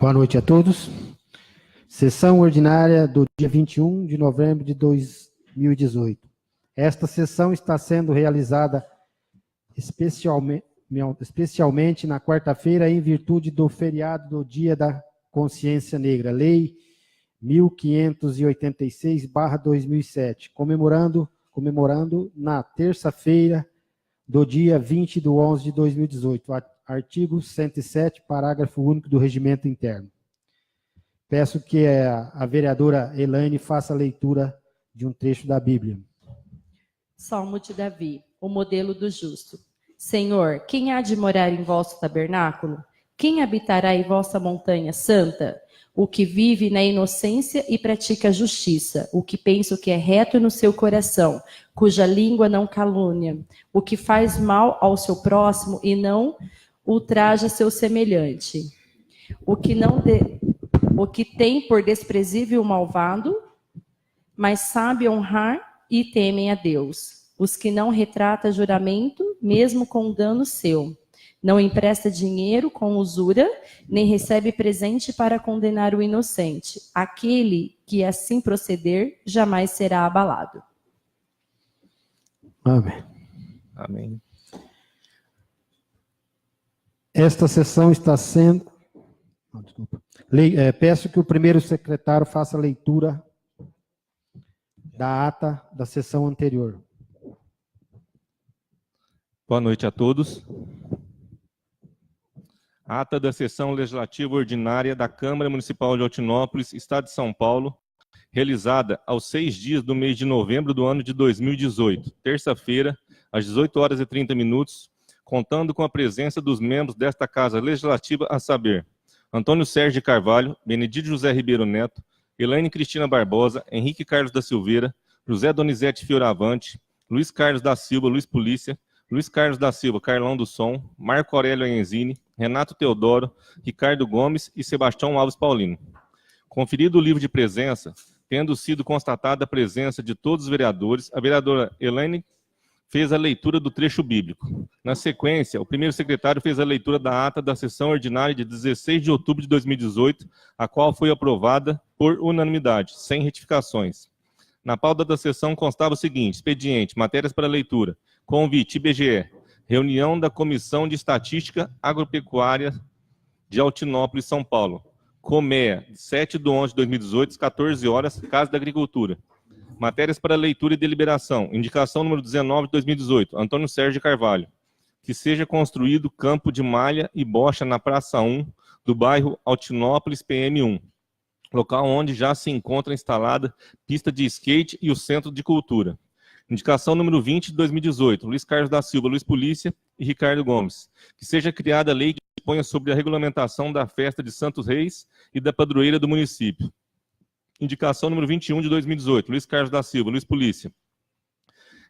Boa noite a todos. Sessão ordinária do dia 21 de novembro de 2018. Esta sessão está sendo realizada especialmente na quarta-feira, em virtude do feriado do Dia da Consciência Negra, Lei 1586/2007, comemorando na terça-feira do dia 20/11 de 2018, artigo 107, parágrafo único do Regimento Interno. Peço que a vereadora Elaine faça a leitura de um trecho da Bíblia. Salmo de Davi, o modelo do justo. Senhor, quem há de morar em vosso tabernáculo? Quem habitará em vossa montanha santa? O que vive na inocência e pratica a justiça, o que pensa o que é reto no seu coração, cuja língua não calúnia, o que faz mal ao seu próximo e não ultraja seu semelhante, o que tem por desprezível o malvado, mas sabe honrar e temem a Deus. Os que não retrata juramento, mesmo com dano seu. Não empresta dinheiro com usura, nem recebe presente para condenar o inocente. Aquele que assim proceder, jamais será abalado. Amém. Amém. Esta sessão está sendo... Peço que o primeiro secretário faça a leitura da ata da sessão anterior. Boa noite a todos. Ata da sessão legislativa ordinária da Câmara Municipal de Altinópolis, Estado de São Paulo, realizada aos 6 dias do mês de novembro do ano de 2018, terça-feira, às 18h30, contando com a presença dos membros desta Casa Legislativa, a saber, Antônio Sérgio de Carvalho, Benedito José Ribeiro Neto, Elaine Cristina Barbosa, Henrique Carlos da Silveira, José Donizete Fioravante, Luiz Carlos da Silva, Luiz Polícia, Luiz Carlos da Silva, Carlão do Som, Marco Aurélio Enzini, Renato Teodoro, Ricardo Gomes e Sebastião Alves Paulino. Conferido o livro de presença, tendo sido constatada a presença de todos os vereadores, a vereadora Elaine fez a leitura do trecho bíblico. Na sequência, o primeiro secretário fez a leitura da ata da sessão ordinária de 16 de outubro de 2018, a qual foi aprovada por unanimidade, sem retificações. Na pauta da sessão constava o seguinte: expediente, matérias para leitura, convite, IBGE, reunião da Comissão de Estatística Agropecuária de Altinópolis, São Paulo, COMEA, 7/11 de 2018, às 14 horas, Casa da Agricultura. Matérias para leitura e deliberação, indicação número 19 de 2018, Antônio Sérgio de Carvalho, que seja construído campo de malha e bocha na Praça 1 do bairro Altinópolis, PM1, local onde já se encontra instalada pista de skate e o Centro de Cultura. Indicação número 20 de 2018, Luiz Carlos da Silva, Luiz Polícia e Ricardo Gomes, que seja criada a lei que disponha sobre a regulamentação da festa de Santos Reis e da padroeira do município. Indicação número 21 de 2018, Luiz Carlos da Silva, Luiz Polícia.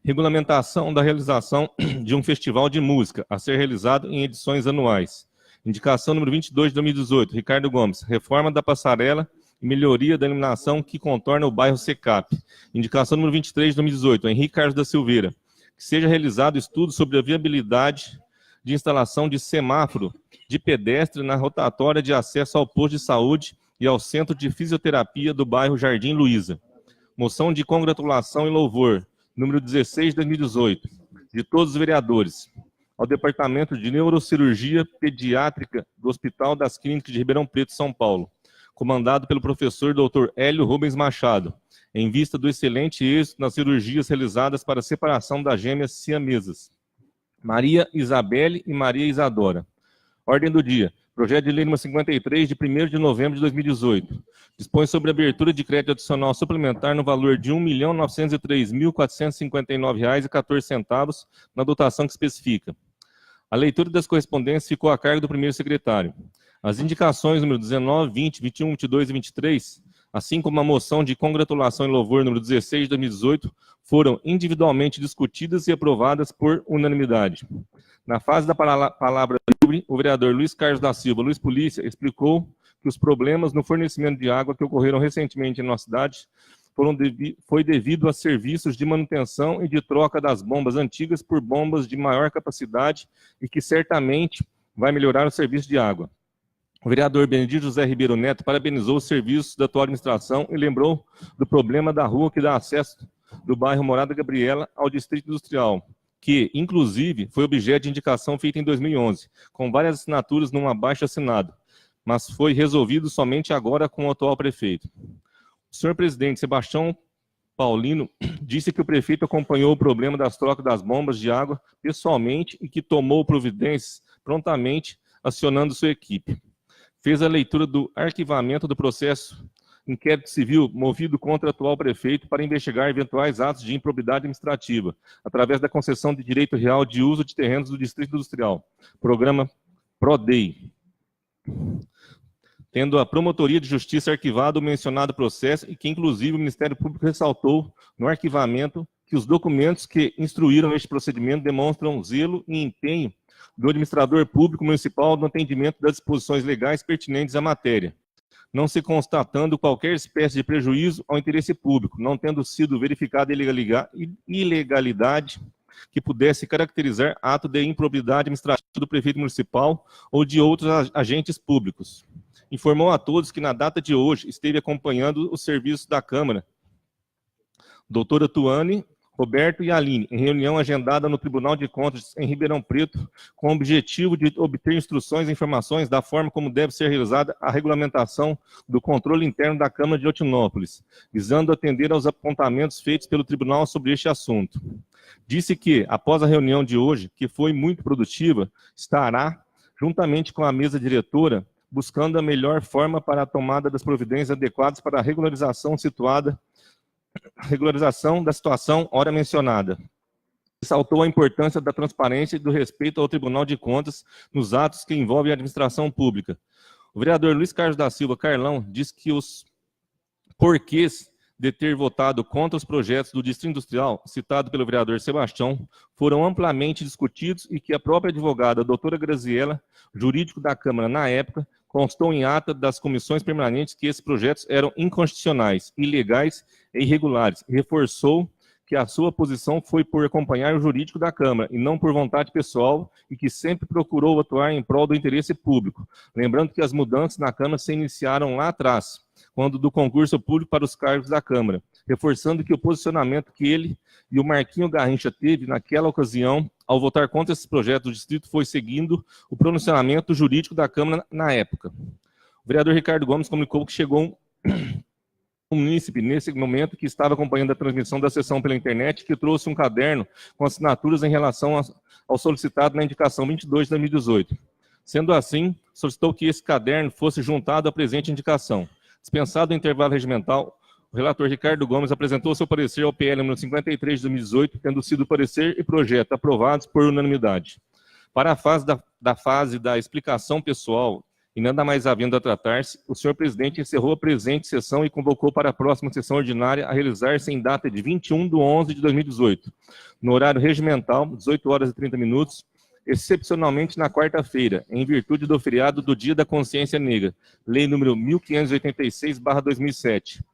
Regulamentação da realização de um festival de música, a ser realizado em edições anuais. Indicação número 22 de 2018, Ricardo Gomes. Reforma da passarela e melhoria da iluminação que contorna o bairro Secap. Indicação número 23 de 2018, Henrique Carlos da Silveira. Que seja realizado estudo sobre a viabilidade de instalação de semáforo de pedestre na rotatória de acesso ao posto de saúde e ao Centro de Fisioterapia do bairro Jardim Luiza. Moção de congratulação e louvor, número 16 de 2018, de todos os vereadores, ao Departamento de Neurocirurgia Pediátrica do Hospital das Clínicas de Ribeirão Preto, São Paulo, comandado pelo professor Dr. Hélio Rubens Machado, em vista do excelente êxito nas cirurgias realizadas para a separação das gêmeas siamesas, Maria Isabelle e Maria Isadora. Ordem do dia. Projeto de lei número 53, de 1º de novembro de 2018. Dispõe sobre a abertura de crédito adicional suplementar no valor de R$ 1.903.459,14 na dotação que especifica. A leitura das correspondências ficou a cargo do primeiro secretário. As indicações número 19, 20, 21, 22 e 23, assim como a moção de congratulação e louvor número 16 de 2018, foram individualmente discutidas e aprovadas por unanimidade. Na fase da palavra livre, o vereador Luiz Carlos da Silva, Luiz Polícia, explicou que os problemas no fornecimento de água que ocorreram recentemente em nossa cidade foi devido a serviços de manutenção e de troca das bombas antigas por bombas de maior capacidade e que certamente vai melhorar o serviço de água. O vereador Benedito José Ribeiro Neto parabenizou os serviços da atual administração e lembrou do problema da rua que dá acesso do bairro Morada Gabriela ao Distrito Industrial, que, inclusive, foi objeto de indicação feita em 2011, com várias assinaturas num abaixo-assinado, mas foi resolvido somente agora com o atual prefeito. O senhor presidente Sebastião Paulino disse que o prefeito acompanhou o problema das trocas das bombas de água pessoalmente e que tomou providências prontamente, acionando sua equipe. Fez a leitura do arquivamento do processo inquérito civil movido contra o atual prefeito para investigar eventuais atos de improbidade administrativa, através da concessão de direito real de uso de terrenos do Distrito Industrial, programa PRODEI, tendo a Promotoria de Justiça arquivado o mencionado processo e que, inclusive, o Ministério Público ressaltou no arquivamento que os documentos que instruíram este procedimento demonstram zelo e empenho do administrador público municipal no atendimento das disposições legais pertinentes à matéria, não se constatando qualquer espécie de prejuízo ao interesse público, não tendo sido verificada ilegalidade que pudesse caracterizar ato de improbidade administrativa do prefeito municipal ou de outros agentes públicos. Informou a todos que na data de hoje esteve acompanhando o serviço da Câmara, doutora Tuane, Roberto e Aline, em reunião agendada no Tribunal de Contas em Ribeirão Preto, com o objetivo de obter instruções e informações da forma como deve ser realizada a regulamentação do controle interno da Câmara de Otinópolis, visando atender aos apontamentos feitos pelo Tribunal sobre este assunto. Disse que, após a reunião de hoje, que foi muito produtiva, estará, juntamente com a mesa diretora, buscando a melhor forma para a tomada das providências adequadas para a regularização da situação ora mencionada. Ressaltou a importância da transparência e do respeito ao Tribunal de Contas nos atos que envolvem a administração pública. O vereador Luiz Carlos da Silva Carlão diz que os porquês de ter votado contra os projetos do Distrito Industrial, citado pelo vereador Sebastião, foram amplamente discutidos e que a própria advogada, a doutora Graziela, jurídico da Câmara na época, constou em ata das comissões permanentes que esses projetos eram inconstitucionais, ilegais e irregulares. Reforçou que a sua posição foi por acompanhar o jurídico da Câmara e não por vontade pessoal e que sempre procurou atuar em prol do interesse público. Lembrando que as mudanças na Câmara se iniciaram lá atrás, quando do concurso público para os cargos da Câmara, reforçando que o posicionamento que ele e o Marquinho Garrincha teve naquela ocasião, ao votar contra esses projetos do Distrito, foi seguindo o pronunciamento jurídico da Câmara na época. O vereador Ricardo Gomes comunicou que chegou um munícipe, nesse momento, que estava acompanhando a transmissão da sessão pela internet, que trouxe um caderno com assinaturas em relação ao solicitado na indicação 22 de 2018. Sendo assim, solicitou que esse caderno fosse juntado à presente indicação. Dispensado o intervalo regimental, o relator Ricardo Gomes apresentou seu parecer ao PL número 53 de 2018, tendo sido o parecer e projeto aprovados por unanimidade. Para a fase da explicação pessoal, e nada mais havendo a tratar-se, o senhor presidente encerrou a presente sessão e convocou para a próxima sessão ordinária a realizar-se em data de 21/11 de 2018, no horário regimental, 18 horas e 30 minutos, excepcionalmente na quarta-feira, em virtude do feriado do Dia da Consciência Negra, Lei número 1586/2007,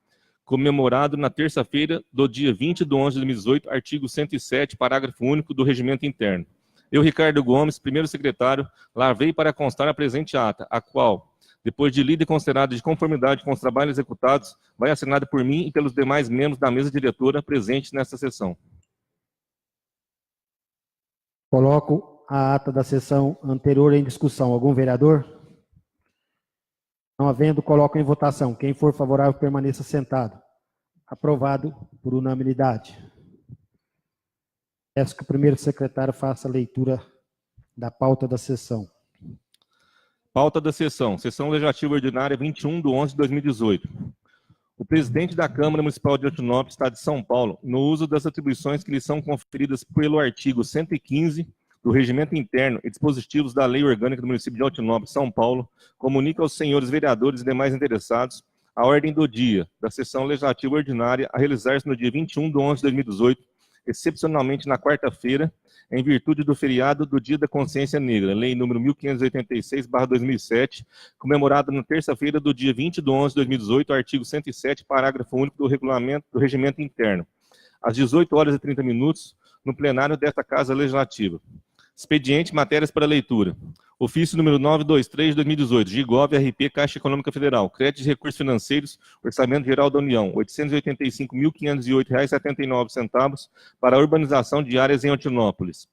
comemorado na terça-feira do dia 20/11 de 2018, artigo 107, parágrafo único do Regimento Interno. Eu, Ricardo Gomes, primeiro secretário, lavei para constar a presente ata, a qual, depois de lida e considerada de conformidade com os trabalhos executados, vai assinada por mim e pelos demais membros da mesa diretora presentes nesta sessão. Coloco a ata da sessão anterior em discussão. Algum vereador? Não havendo, coloco em votação. Quem for favorável, permaneça sentado. Aprovado por unanimidade. Peço que o primeiro secretário faça a leitura da pauta da sessão. Pauta da sessão. Sessão Legislativa Ordinária 21/11 de 2018. O presidente da Câmara Municipal de Otinópolis, Estado de São Paulo, no uso das atribuições que lhe são conferidas pelo artigo 115 do Regimento Interno e dispositivos da Lei Orgânica do município de Otinópolis, São Paulo, comunica aos senhores vereadores e demais interessados a ordem do dia da sessão legislativa ordinária a realizar-se no dia 21/11 de 2018, excepcionalmente na quarta-feira, em virtude do feriado do Dia da Consciência Negra, Lei número 1586/2007, comemorado na terça-feira do dia 20/11 de 2018, artigo 107, parágrafo único do Regimento Interno, às 18 horas e 30 minutos, no plenário desta Casa Legislativa. Expediente, matérias para leitura. Ofício número 923 de 2018, Gigov, RP, Caixa Econômica Federal, Crédito de Recursos Financeiros, Orçamento Geral da União, R$ 885.508,79 para a urbanização de áreas em Altinópolis.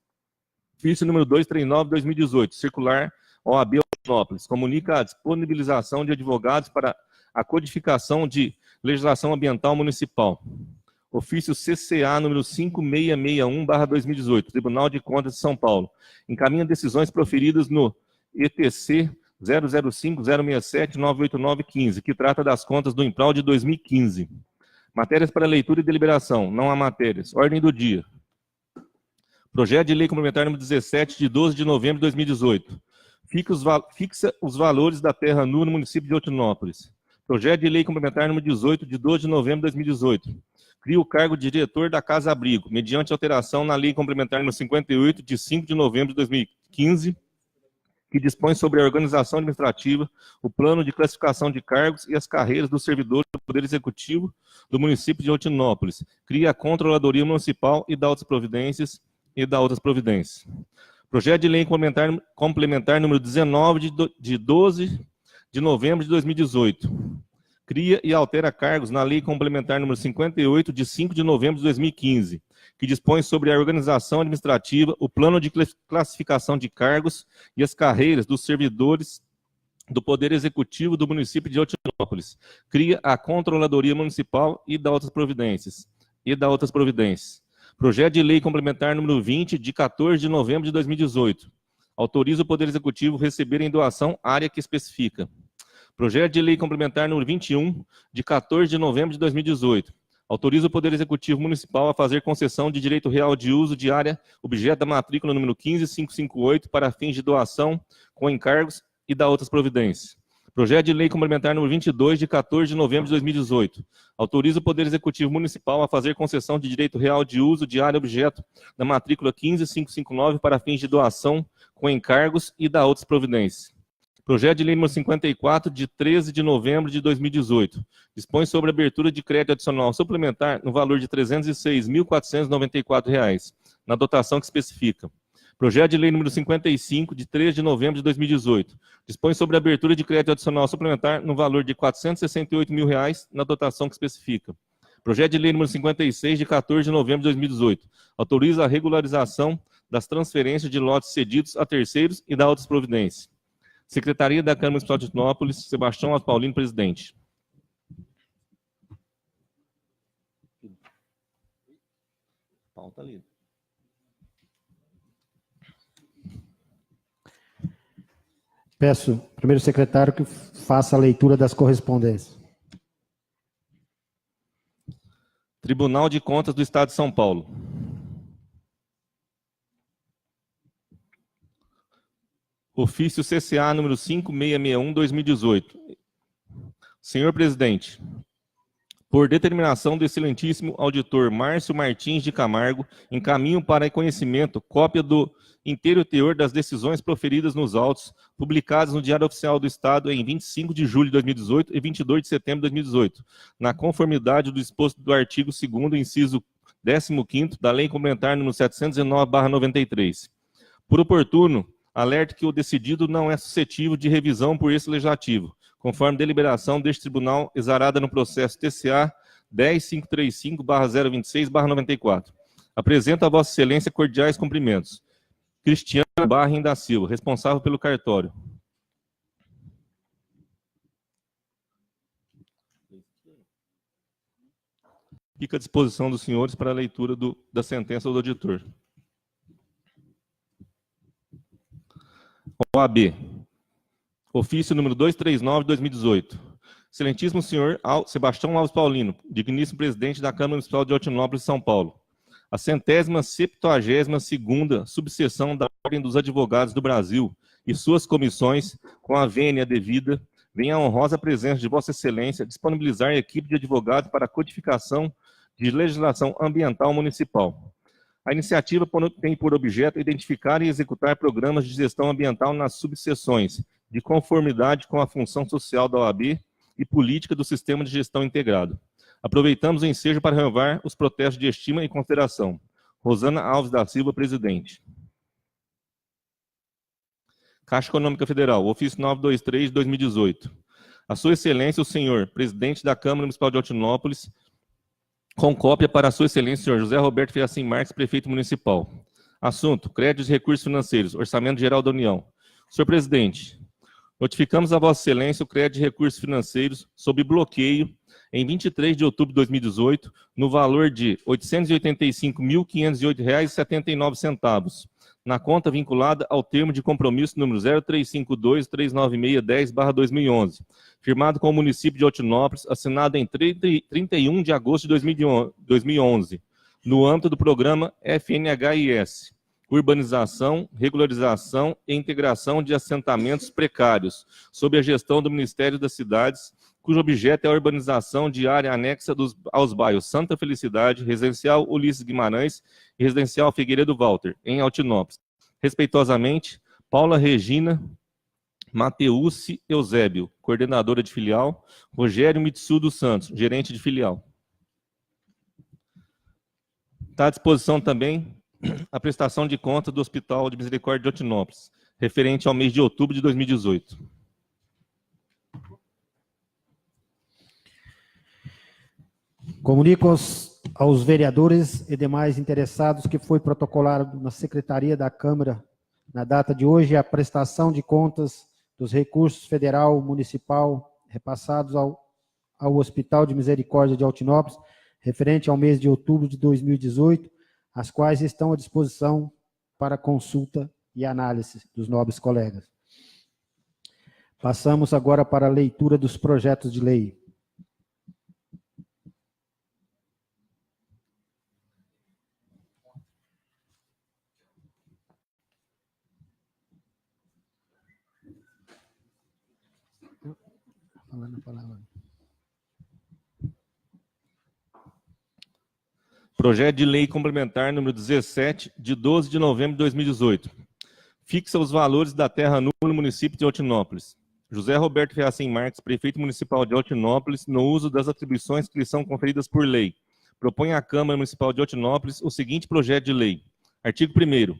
Ofício número 239 de 2018, Circular OAB Altinópolis, comunica a disponibilização de advogados para a codificação de legislação ambiental municipal. Ofício CCA número 5661/2018, Tribunal de Contas de São Paulo. Encaminha decisões proferidas no ETC 005067-98915, que trata das contas do IMPRAL de 2015. Matérias para leitura e deliberação. Não há matérias. Ordem do dia. Projeto de Lei Complementar número 17, de 12 de novembro de 2018. Fixa os valores da terra nua no município de Altinópolis. Projeto de Lei Complementar número 18, de 12 de novembro de 2018. Cria o cargo de diretor da Casa Abrigo, mediante alteração na Lei Complementar número 58, de 5 de novembro de 2015, que dispõe sobre a organização administrativa, o plano de classificação de cargos e as carreiras dos servidores do Poder Executivo do município de Altinópolis. Cria a Controladoria Municipal e dá outras providências. Projeto de Lei Complementar número 19, de 12 de novembro de 2018. Cria e altera cargos na Lei Complementar número 58, de 5 de novembro de 2015, que dispõe sobre a organização administrativa, o plano de classificação de cargos e as carreiras dos servidores do Poder Executivo do município de Altinópolis. Cria a Controladoria Municipal e dá outras providências. Projeto de Lei Complementar número 20, de 14 de novembro de 2018. Autoriza o Poder Executivo a receber em doação área que especifica. Projeto de Lei Complementar número 21, de 14 de novembro de 2018. Autoriza o Poder Executivo Municipal a fazer concessão de direito real de uso de área objeto da matrícula número 15558 para fins de doação com encargos e dá outras providências. Projeto de Lei Complementar número 22, de 14 de novembro de 2018. Autoriza o Poder Executivo Municipal a fazer concessão de direito real de uso de área objeto da matrícula 15559 para fins de doação com encargos e dá outras providências. Projeto de Lei número 54, de 13 de novembro de 2018. Dispõe sobre a abertura de crédito adicional suplementar no valor de R$ 306.494, na dotação que especifica. Projeto de Lei número 55, de 13 de novembro de 2018. Dispõe sobre a abertura de crédito adicional suplementar no valor de R$ 468.000, na dotação que especifica. Projeto de Lei número 56, de 14 de novembro de 2018. Autoriza a regularização das transferências de lotes cedidos a terceiros e dá outras providências. Secretaria da Câmara Municipal de Altinópolis, Sebastião Alves Paulino, presidente. Pauta ali. Peço, primeiro secretário, que faça a leitura das correspondências. Tribunal de Contas do Estado de São Paulo. Ofício CCA número 5661/2018. Senhor presidente, por determinação do excelentíssimo auditor Márcio Martins de Camargo, encaminho para conhecimento cópia do inteiro teor das decisões proferidas nos autos, publicadas no Diário Oficial do Estado em 25 de julho de 2018 e 22 de setembro de 2018, na conformidade do disposto do artigo 2º, inciso 15º, da Lei Complementar número 719/93. Por oportuno, alerta que o decidido não é suscetível de revisão por esse legislativo, conforme deliberação deste tribunal exarada no processo TCA 10535/026/94. Apresento a Vossa Excelência cordiais cumprimentos. Cristiano Barrim da Silva, responsável pelo cartório. Fica à disposição dos senhores para a leitura da sentença do auditor. OAB. Ofício número 239 de 2018. Excelentíssimo senhor Sebastião Alves Paulino, digníssimo presidente da Câmara Municipal de Altinópolis, São Paulo. A 172ª subseção da Ordem dos Advogados do Brasil e suas comissões, com a vênia devida, vem a honrosa presença de Vossa Excelência disponibilizar a equipe de advogados para a codificação de legislação ambiental municipal. A iniciativa tem por objeto identificar e executar programas de gestão ambiental nas subseções, de conformidade com a função social da OAB e política do Sistema de Gestão Integrado. Aproveitamos o ensejo para renovar os protestos de estima e consideração. Rosana Alves da Silva, presidente. Caixa Econômica Federal, ofício 923 de 2018. A Sua Excelência, o senhor presidente da Câmara Municipal de Altinópolis, com cópia para a Sua Excelência, o senhor José Roberto Fiacim Marques, prefeito municipal. Assunto: créditos e recursos financeiros, Orçamento Geral da União. Senhor presidente, notificamos a Vossa Excelência o crédito de recursos financeiros sob bloqueio em 23 de outubro de 2018, no valor de R$ 885.508,79, na conta vinculada ao termo de compromisso número 0352-39610/2011, firmado com o município de Altinópolis, assinado em 31 de agosto de 2011, no âmbito do programa FNHIS, Urbanização, Regularização e Integração de Assentamentos Precários, sob a gestão do Ministério das Cidades, cujo objeto é a urbanização de área anexa aos bairros Santa Felicidade, Residencial Ulisses Guimarães e Residencial Figueiredo Walter, em Altinópolis. Respeitosamente, Paula Regina Mateucci Eusébio, coordenadora de filial, Rogério Mitsu dos Santos, gerente de filial. Está à disposição também a prestação de conta do Hospital de Misericórdia de Altinópolis, referente ao mês de outubro de 2018. Comunico aos vereadores e demais interessados que foi protocolado na Secretaria da Câmara, na data de hoje, a prestação de contas dos recursos federal, municipal, repassados ao Hospital de Misericórdia de Altinópolis, referente ao mês de outubro de 2018, as quais estão à disposição para consulta e análise dos nobres colegas. Passamos agora para a leitura dos projetos de lei. Falando a palavra. Projeto de Lei Complementar número 17, de 12 de novembro de 2018. Fixa os valores da terra nua no município de Altinópolis. José Roberto Fiacim Marques, prefeito municipal de Altinópolis, no uso das atribuições que lhe são conferidas por lei. Propõe à Câmara Municipal de Altinópolis o seguinte projeto de lei. Artigo 1º.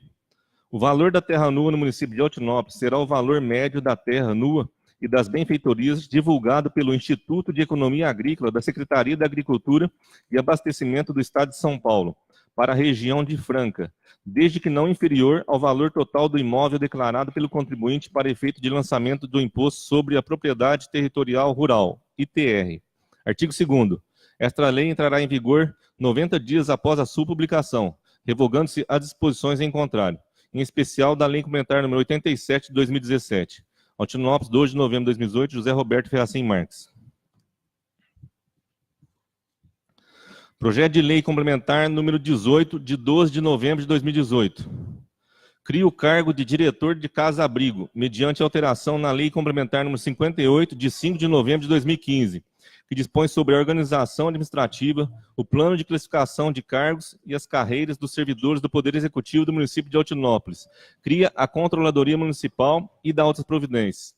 O valor da terra nua no município de Altinópolis será o valor médio da terra nua e das benfeitorias divulgado pelo Instituto de Economia Agrícola da Secretaria da Agricultura e Abastecimento do Estado de São Paulo, para a região de Franca, desde que não inferior ao valor total do imóvel declarado pelo contribuinte para efeito de lançamento do Imposto sobre a Propriedade Territorial Rural, ITR. Artigo 2º. Esta lei entrará em vigor 90 dias após a sua publicação, revogando-se as disposições em contrário, em especial da Lei Complementar número 87 de 2017. Altinópolis, 2 de novembro de 2018, José Roberto Fiacim Marques. Projeto de Lei Complementar número 18, de 12 de novembro de 2018. Cria o cargo de diretor de casa-abrigo, mediante alteração na Lei Complementar número 58, de 5 de novembro de 2015, que dispõe sobre a organização administrativa, o plano de classificação de cargos e as carreiras dos servidores do Poder Executivo do município de Altinópolis. Cria a Controladoria Municipal e dá outras providências.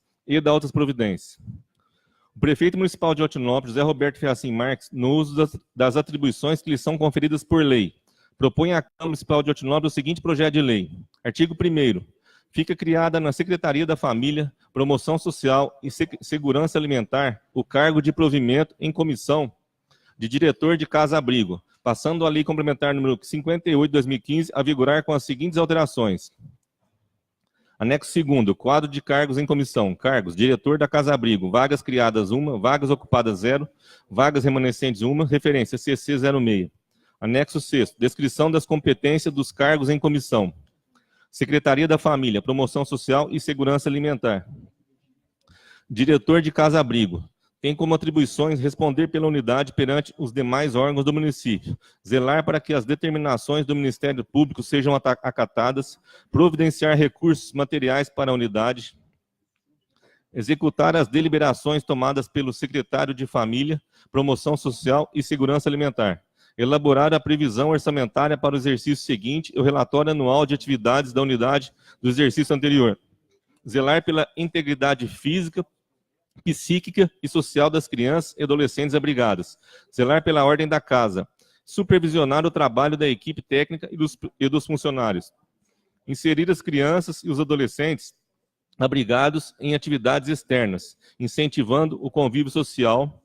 O prefeito municipal de Altinópolis, José Roberto Fiacim Marques, no uso das atribuições que lhe são conferidas por lei, propõe à Câmara Municipal de Altinópolis o seguinte projeto de lei. Artigo 1º. Fica criada na Secretaria da Família, Promoção Social e Segurança Alimentar o cargo de provimento em comissão de diretor de casa-abrigo, passando a Lei Complementar número 58 de 2015 a vigorar com as seguintes alterações. Anexo 2º, quadro de cargos em comissão. Cargos: diretor da casa-abrigo, vagas criadas 1, vagas ocupadas 0, vagas remanescentes 1, referência CC 06. Anexo 6º, descrição das competências dos cargos em comissão. Secretaria da Família, Promoção Social e Segurança Alimentar. Diretor de casa-abrigo. Tem como atribuições responder pela unidade perante os demais órgãos do município, zelar para que as determinações do Ministério Público sejam acatadas, providenciar recursos materiais para a unidade, executar as deliberações tomadas pelo secretário de Família, Promoção Social e Segurança Alimentar, elaborar a previsão orçamentária para o exercício seguinte e o relatório anual de atividades da unidade do exercício anterior, zelar pela integridade física, psíquica e social das crianças e adolescentes abrigadas, zelar pela ordem da casa, supervisionar o trabalho da equipe técnica e dos funcionários, inserir as crianças e os adolescentes abrigados em atividades externas, incentivando o convívio social,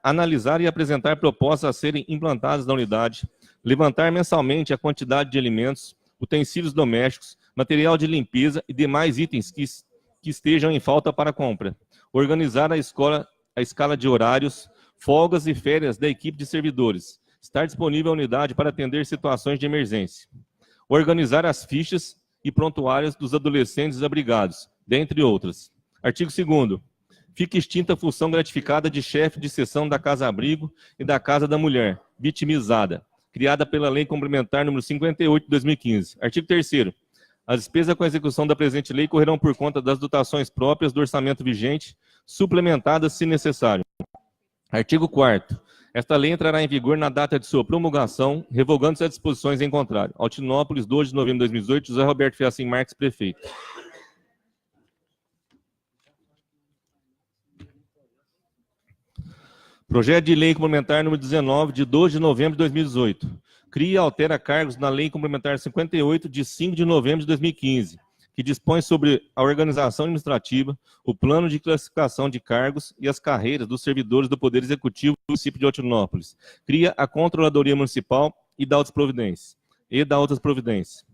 analisar e apresentar propostas a serem implantadas na unidade, levantar mensalmente a quantidade de alimentos, utensílios domésticos, material de limpeza e demais itens que estejam em falta para compra, organizar a escala de horários, folgas e férias da equipe de servidores, estar disponível à unidade para atender situações de emergência, organizar as fichas e prontuários dos adolescentes abrigados, dentre outras. Artigo 2º. Fica extinta a função gratificada de chefe de seção da Casa-Abrigo e da Casa da Mulher, vitimizada, criada pela Lei Complementar número 58 de 2015. Artigo 3º. As despesas com a execução da presente lei correrão por conta das dotações próprias do orçamento vigente, suplementadas se necessário. Artigo 4º. Esta lei entrará em vigor na data de sua promulgação, revogando-se as disposições em contrário. Altinópolis, 2 de novembro de 2018, José Roberto Fiacim Marques, prefeito. Projeto de Lei Complementar número 19, de 12 de novembro de 2018. Cria e altera cargos na Lei Complementar 58, de 5 de novembro de 2015, que dispõe sobre a organização administrativa, o plano de classificação de cargos e as carreiras dos servidores do Poder Executivo do município de Altinópolis. Cria a Controladoria Municipal e dá outras providências.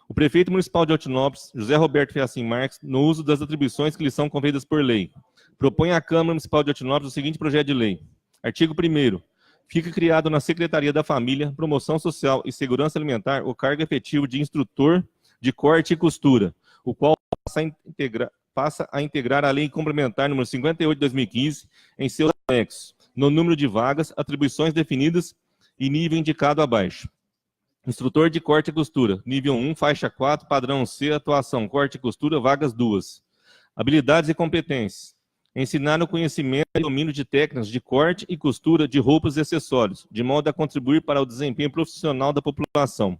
O prefeito municipal de Altinópolis, José Roberto Fiacim Marques, no uso das atribuições que lhe são conferidas por lei, propõe à Câmara Municipal de Altinópolis o seguinte projeto de lei. Artigo 1º. Fica criado na Secretaria da Família, Promoção Social e Segurança Alimentar o cargo efetivo de instrutor de corte e costura, o qual passa a integrar a Lei Complementar número 58 de 2015 em seus anexos, no número de vagas, atribuições definidas e nível indicado abaixo. Instrutor de corte e costura, nível 1, faixa 4, padrão C, atuação, corte e costura, vagas 2. Habilidades e competências. Ensinar o conhecimento e domínio de técnicas de corte e costura de roupas e acessórios, de modo a contribuir para o desempenho profissional da população.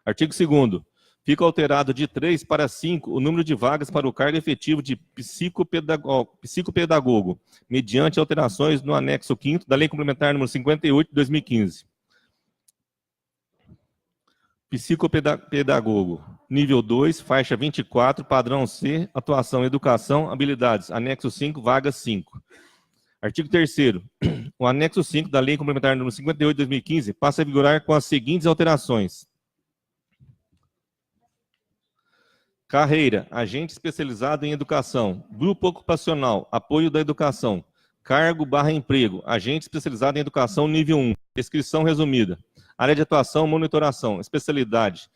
Artigo 2º. Fica alterado de 3 para 5 o número de vagas para o cargo efetivo de psicopedagogo, mediante alterações no anexo 5º da Lei Complementar número 58 de 2015. Psicopedagogo, nível 2, faixa 24, padrão C, atuação, educação, habilidades, anexo 5, vagas 5. Artigo 3º. O anexo 5 da Lei Complementar número 58 de 2015 passa a vigorar com as seguintes alterações. Carreira, agente especializado em educação. Grupo ocupacional, apoio da educação. Cargo/emprego, agente especializado em educação nível 1. Descrição resumida. Área de atuação, monitoração. Especialidade,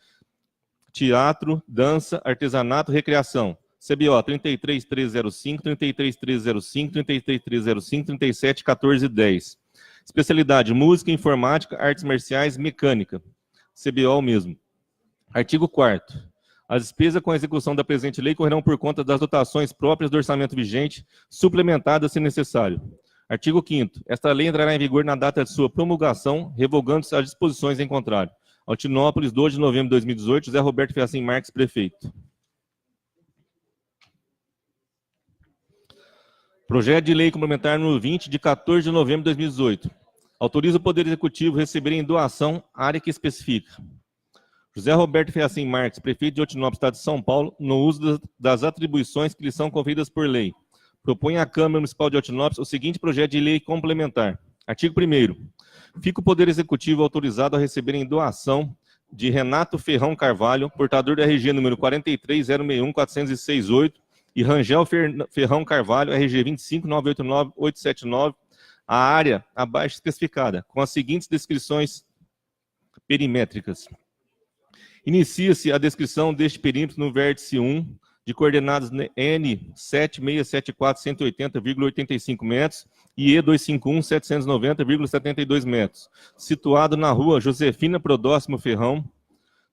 teatro, dança, artesanato, recreação. CBO 33305, 33305, 33305, 371410. Especialidade, música, informática, artes marciais, mecânica. CBO mesmo. Artigo 4º. As despesas com a execução da presente lei correrão por conta das dotações próprias do orçamento vigente, suplementadas se necessário. Artigo 5º. Esta lei entrará em vigor na data de sua promulgação, revogando-se as disposições em contrário. Altinópolis, 2 de novembro de 2018, José Roberto Fiacim Marques, prefeito. Projeto de Lei Complementar número 20, de 14 de novembro de 2018. Autoriza o Poder Executivo a receber em doação área que especifica. José Roberto Fiacim Marques, prefeito de Altinópolis, Estado de São Paulo, no uso das atribuições que lhe são conferidas por lei. Propõe à Câmara Municipal de Altinópolis o seguinte projeto de lei complementar. Artigo 1º. Fica o Poder Executivo autorizado a receber em doação de Renato Ferrão Carvalho, portador da RG número 43061468, e Rangel Ferrão Carvalho, RG 25989-879, a área abaixo especificada, com as seguintes descrições perimétricas. Inicia-se a descrição deste perímetro no vértice 1, de coordenadas N7674180,85 metros e E251.790,72 metros, situado na rua Josefina Prodóximo Ferrão.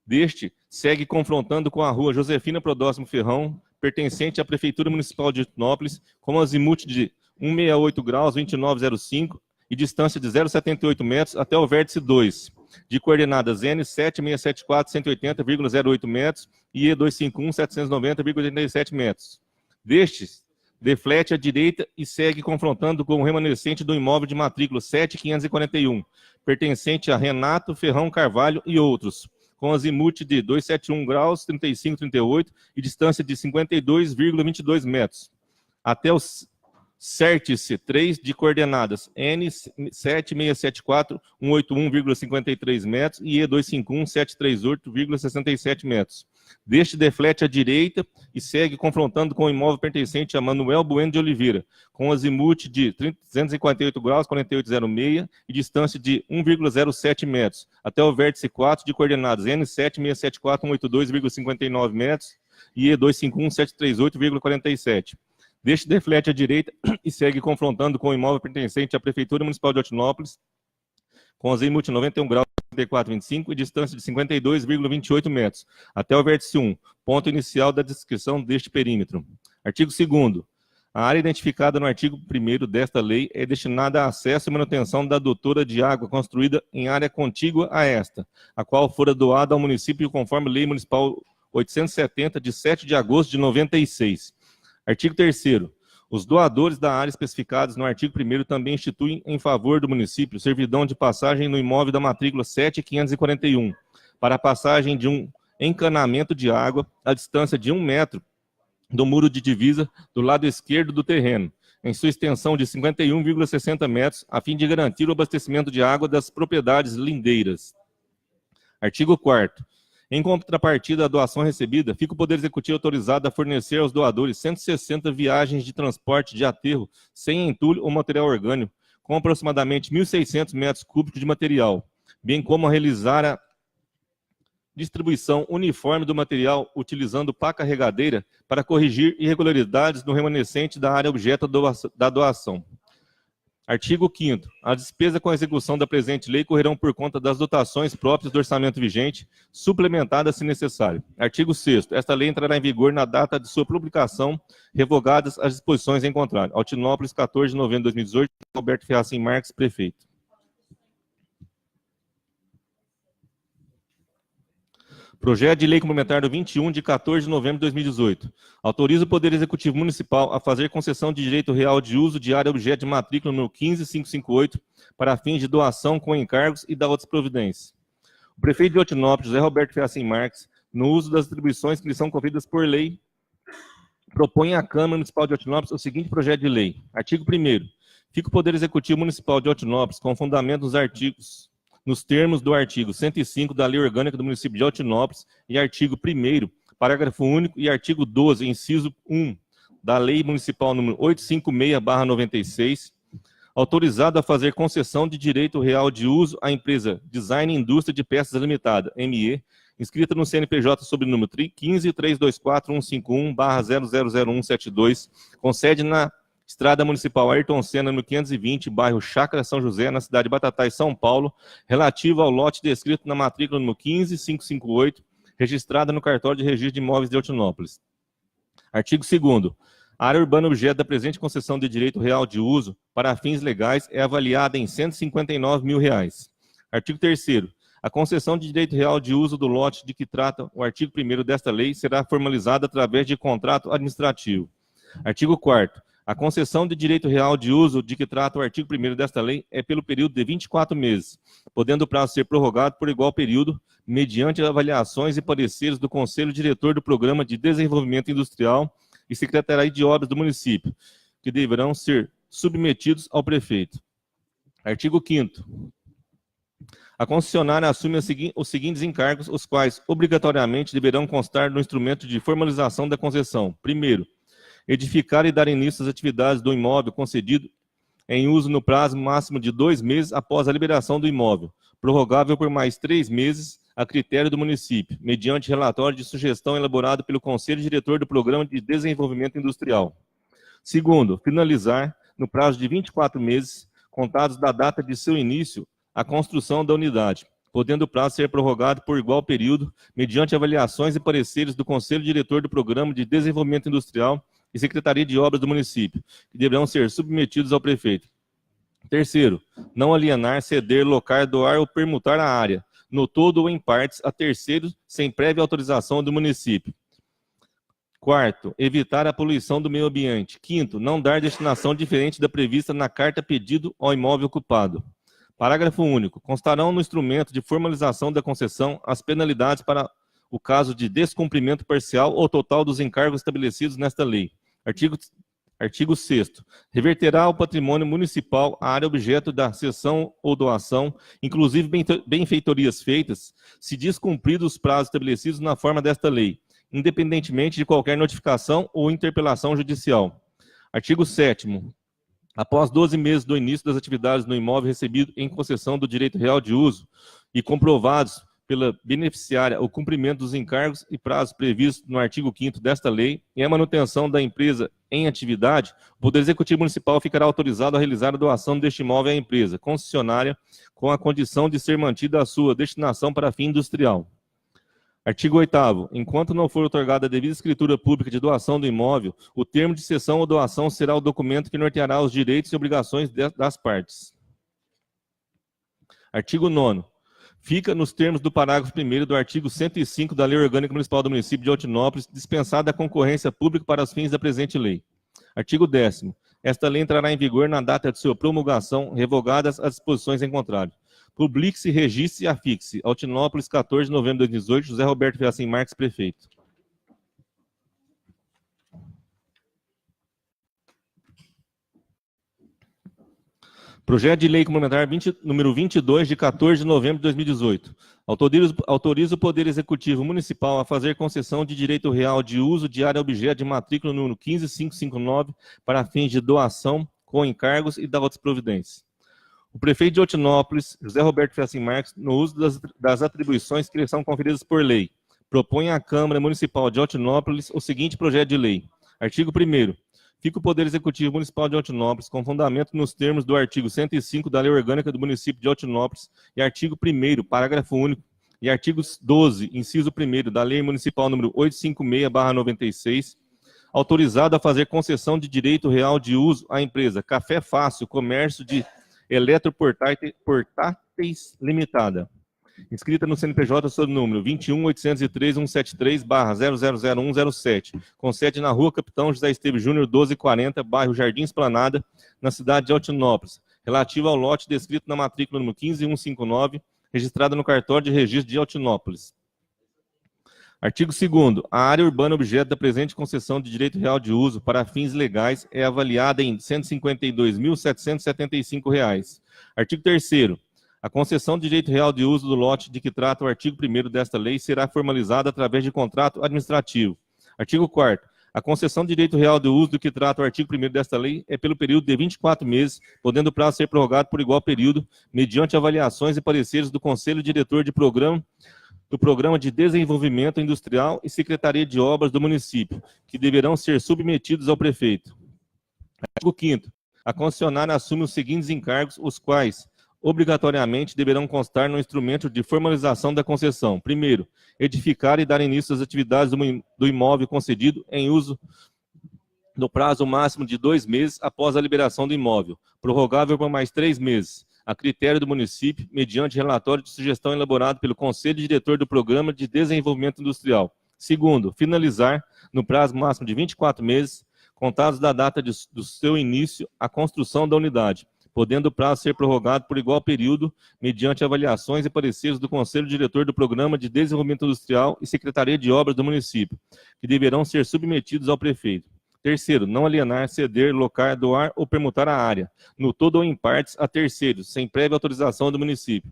Deste, segue confrontando com a rua Josefina Prodóximo Ferrão, pertencente à Prefeitura Municipal de Altinópolis, com azimuth de 168 graus 2905 e distância de 0,78 metros até o vértice 2, de coordenadas N7674180,08 metros e E251.790,87 metros. Destes, deflete à direita e segue confrontando com o remanescente do imóvel de matrícula 7541, pertencente a Renato Ferrão Carvalho e outros, com azimuth de 271 graus, 35, 38 e distância de 52,22 metros, até o Vértice 3 de coordenadas N7674181,53 metros e E251738,67 metros. Deste deflete à direita e segue confrontando com o imóvel pertencente a Manuel Bueno de Oliveira, com azimuth de 348 graus, 48,06 e distância de 1,07 metros, até o vértice 4 de coordenadas N7674182,59 metros e E251738,47. Deste deflete à direita e segue confrontando com o imóvel pertencente à Prefeitura Municipal de Otinópolis, com azimuth 91 graus, 54,25 e distância de 52,28 metros, até o vértice 1, ponto inicial da descrição deste perímetro. Artigo 2º. A área identificada no artigo 1º desta lei é destinada a acesso e manutenção da adutora de água construída em área contígua a esta, a qual fora doada ao município conforme Lei Municipal 870, de 7 de agosto de 96. Artigo 3º. Os doadores da área especificados no artigo 1º também instituem em favor do município servidão de passagem no imóvel da matrícula 7541, para a passagem de um encanamento de água à distância de 1 metro do muro de divisa do lado esquerdo do terreno, em sua extensão de 51,60 metros, a fim de garantir o abastecimento de água das propriedades lindeiras. Artigo 4º. Em contrapartida à doação recebida, fica o Poder Executivo autorizado a fornecer aos doadores 160 viagens de transporte de aterro sem entulho ou material orgânico, com aproximadamente 1.600 metros cúbicos de material, bem como a realizar a distribuição uniforme do material utilizando pá carregadeira para corrigir irregularidades no remanescente da área objeto da doação. Artigo 5º. A despesa com a execução da presente lei correrão por conta das dotações próprias do orçamento vigente, suplementadas se necessário. Artigo 6º. Esta lei entrará em vigor na data de sua publicação, revogadas as disposições em contrário. Altinópolis, 14 de novembro de 2018, Roberto Ferracin Marques, prefeito. Projeto de Lei Complementar do 21, de 14 de novembro de 2018. Autoriza o Poder Executivo Municipal a fazer concessão de direito real de uso de área objeto de matrícula número 15558 para fins de doação com encargos e da outras providências. O prefeito de Otinópolis, José Roberto Ferracin Marques, no uso das atribuições que lhe são conferidas por lei, propõe à Câmara Municipal de Otinópolis o seguinte projeto de lei. Artigo 1º. Fica o Poder Executivo Municipal de Otinópolis com fundamento nos termos do artigo 105 da Lei Orgânica do Município de Otinópolis e artigo 1º, parágrafo único e artigo 12, inciso 1 da Lei Municipal número 856/96, autorizado a fazer concessão de direito real de uso à empresa Design Indústria de Peças Limitada, ME, inscrita no CNPJ sob o número 15.324151/000172, com sede na Estrada Municipal Ayrton Senna, no 520, bairro Chácara São José, na cidade de Batatais, São Paulo, relativo ao lote descrito na matrícula número 15558, registrada no cartório de registro de imóveis de Otinópolis. Artigo 2º. A área urbana objeto da presente concessão de direito real de uso para fins legais é avaliada em R$ 159 mil. Artigo 3º. A concessão de direito real de uso do lote de que trata o artigo 1º desta lei será formalizada através de contrato administrativo. Artigo 4º. A concessão de direito real de uso de que trata o artigo 1º desta lei é pelo período de 24 meses, podendo o prazo ser prorrogado por igual período, mediante avaliações e pareceres do Conselho Diretor do Programa de Desenvolvimento Industrial e Secretaria de Obras do município, que deverão ser submetidos ao prefeito. Artigo 5º. A concessionária assume os seguintes encargos, os quais obrigatoriamente deverão constar no instrumento de formalização da concessão. Primeiro, edificar e dar início às atividades do imóvel concedido em uso no prazo máximo de 2 meses após a liberação do imóvel, prorrogável por mais 3 meses a critério do município, mediante relatório de sugestão elaborado pelo Conselho Diretor do Programa de Desenvolvimento Industrial. Segundo, finalizar, no prazo de 24 meses, contados da data de seu início, a construção da unidade, podendo o prazo ser prorrogado por igual período, mediante avaliações e pareceres do Conselho Diretor do Programa de Desenvolvimento Industrial e Secretaria de Obras do município, que deverão ser submetidos ao prefeito. Terceiro, não alienar, ceder, locar, doar ou permutar a área, no todo ou em partes, a terceiros, sem prévia autorização do município. Quarto, evitar a poluição do meio ambiente. Quinto, não dar destinação diferente da prevista na carta pedido ao imóvel ocupado. Parágrafo único. Constarão no instrumento de formalização da concessão as penalidades para o caso de descumprimento parcial ou total dos encargos estabelecidos nesta lei. Artigo 6º. Reverterá ao patrimônio municipal a área objeto da cessão ou doação, inclusive benfeitorias feitas, se descumpridos os prazos estabelecidos na forma desta lei, independentemente de qualquer notificação ou interpelação judicial. Artigo 7º. Após 12 meses do início das atividades no imóvel recebido em concessão do direito real de uso e comprovados pela beneficiária o cumprimento dos encargos e prazos previstos no artigo 5º desta lei e a manutenção da empresa em atividade, o Poder Executivo Municipal ficará autorizado a realizar a doação deste imóvel à empresa concessionária com a condição de ser mantida a sua destinação para fim industrial. Artigo 8º. Enquanto não for otorgada a devida escritura pública de doação do imóvel, o termo de cessão ou doação será o documento que norteará os direitos e obrigações das partes. Artigo 9º. Fica, nos termos do parágrafo 1º do artigo 105 da Lei Orgânica Municipal do Município de Altinópolis, dispensada a concorrência pública para os fins da presente lei. Artigo 10º. Esta lei entrará em vigor na data de sua promulgação, revogadas as disposições em contrário. Publique-se, registre e afixe. Altinópolis, 14 de novembro de 2018, José Roberto Feacim Marques, prefeito. Projeto de Lei Complementar número 22, de 14 de novembro de 2018. Autoriza o Poder Executivo Municipal a fazer concessão de direito real de uso de área objeto de matrícula número 15559 para fins de doação, com encargos e da outras providências. O prefeito de Altinópolis, José Roberto Feacim Marques, no uso das atribuições que lhe são conferidas por lei, propõe à Câmara Municipal de Altinópolis o seguinte projeto de lei. Artigo 1º. Fica o Poder Executivo Municipal de Altinópolis com fundamento nos termos do artigo 105 da Lei Orgânica do Município de Altinópolis e artigo 1º, parágrafo único, e artigo 12, inciso 1º da Lei Municipal número 856/96, autorizado a fazer concessão de direito real de uso à empresa Café Fácil Comércio de Eletroportáteis Limitada, inscrita no CNPJ sob número 21.803.173/000107, com sede na Rua Capitão José Esteves Júnior, 1240, bairro Jardim Esplanada, na cidade de Altinópolis, relativa ao lote descrito na matrícula número 15159, registrada no cartório de registro de Altinópolis. Artigo 2º. A área urbana objeto da presente concessão de direito real de uso para fins legais é avaliada em R$ 152.775. Artigo 3º. A concessão de direito real de uso do lote de que trata o artigo 1º desta lei será formalizada através de contrato administrativo. Artigo 4º. A concessão de direito real de uso do que trata o artigo 1º desta lei é pelo período de 24 meses, podendo o prazo ser prorrogado por igual período, mediante avaliações e pareceres do Conselho Diretor do Programa de Desenvolvimento Industrial e Secretaria de Obras do município, que deverão ser submetidos ao prefeito. Artigo 5º. A concessionária assume os seguintes encargos, os quais obrigatoriamente deverão constar no instrumento de formalização da concessão. Primeiro, edificar e dar início às atividades do imóvel concedido em uso no prazo máximo de 2 meses após a liberação do imóvel, prorrogável por mais 3 meses, a critério do município, mediante relatório de sugestão elaborado pelo Conselho Diretor do Programa de Desenvolvimento Industrial. Segundo, finalizar, no prazo máximo de 24 meses, contados da data do seu início, a construção da unidade, podendo o prazo ser prorrogado por igual período, mediante avaliações e pareceres do Conselho Diretor do Programa de Desenvolvimento Industrial e Secretaria de Obras do município, que deverão ser submetidos ao prefeito. Terceiro, não alienar, ceder, locar, doar ou permutar a área, no todo ou em partes, a terceiros, sem prévia autorização do município.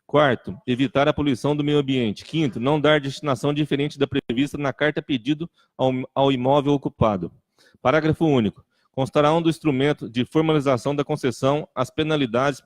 Quarto, evitar a poluição do meio ambiente. Quinto, não dar destinação diferente da prevista na carta pedido ao imóvel ocupado. Parágrafo único. Constará do instrumento de formalização da concessão as penalidades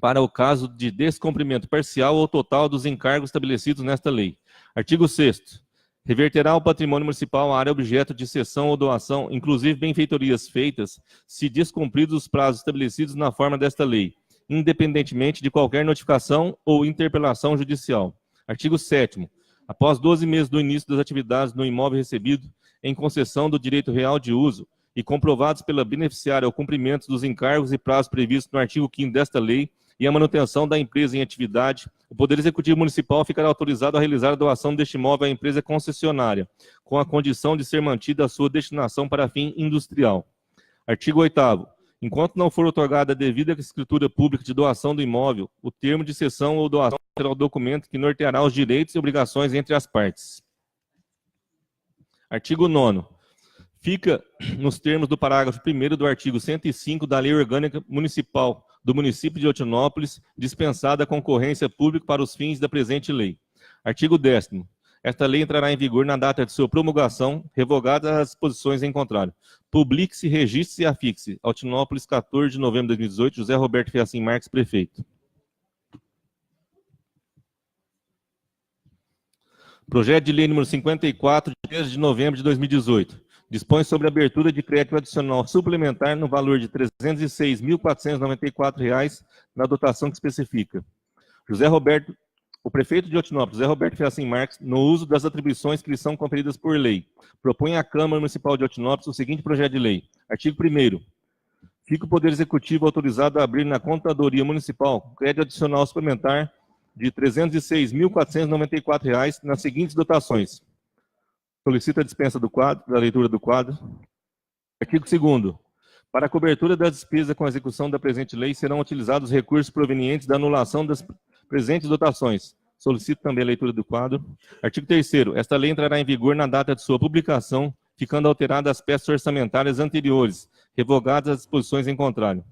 para o caso de descumprimento parcial ou total dos encargos estabelecidos nesta lei. Artigo 6º. Reverterá ao patrimônio municipal a área objeto de cessão ou doação, inclusive benfeitorias feitas, se descumpridos os prazos estabelecidos na forma desta lei, independentemente de qualquer notificação ou interpelação judicial. Artigo 7º. Após 12 meses do início das atividades no imóvel recebido em concessão do direito real de uso e comprovados pela beneficiária o cumprimento dos encargos e prazos previstos no artigo 5º desta lei e a manutenção da empresa em atividade, o Poder Executivo Municipal ficará autorizado a realizar a doação deste imóvel à empresa concessionária, com a condição de ser mantida a sua destinação para fim industrial. Artigo 8º. Enquanto não for otorgada a devida escritura pública de doação do imóvel, o termo de cessão ou doação será o documento que norteará os direitos e obrigações entre as partes. Artigo 9º. Fica, nos termos do parágrafo 1º do artigo 105 da Lei Orgânica Municipal do município de Otinópolis, dispensada a concorrência pública para os fins da presente lei. Artigo 10º. Esta lei entrará em vigor na data de sua promulgação, revogadas as disposições em contrário. Publique-se, registre-se e afixe. Otinópolis, 14 de novembro de 2018, José Roberto Feacim Marques, prefeito. Projeto de lei número 54, de 13 de novembro de 2018. Dispõe sobre a abertura de crédito adicional suplementar no valor de R$ 306.494 na dotação que especifica. O prefeito de Otinópolis, José Roberto Feacim Marques, no uso das atribuições que lhe são conferidas por lei, propõe à Câmara Municipal de Otinópolis o seguinte projeto de lei. Artigo 1º. Fica o Poder Executivo autorizado a abrir na Contadoria Municipal crédito adicional suplementar de R$ 306.494 nas seguintes dotações. Solicita a dispensa da leitura do quadro. Artigo 2º. Para a cobertura das despesas com a execução da presente lei, serão utilizados recursos provenientes da anulação das presentes dotações. Solicito também a leitura do quadro. Artigo 3º. Esta lei entrará em vigor na data de sua publicação, ficando alteradas as peças orçamentárias anteriores, revogadas as disposições em contrário.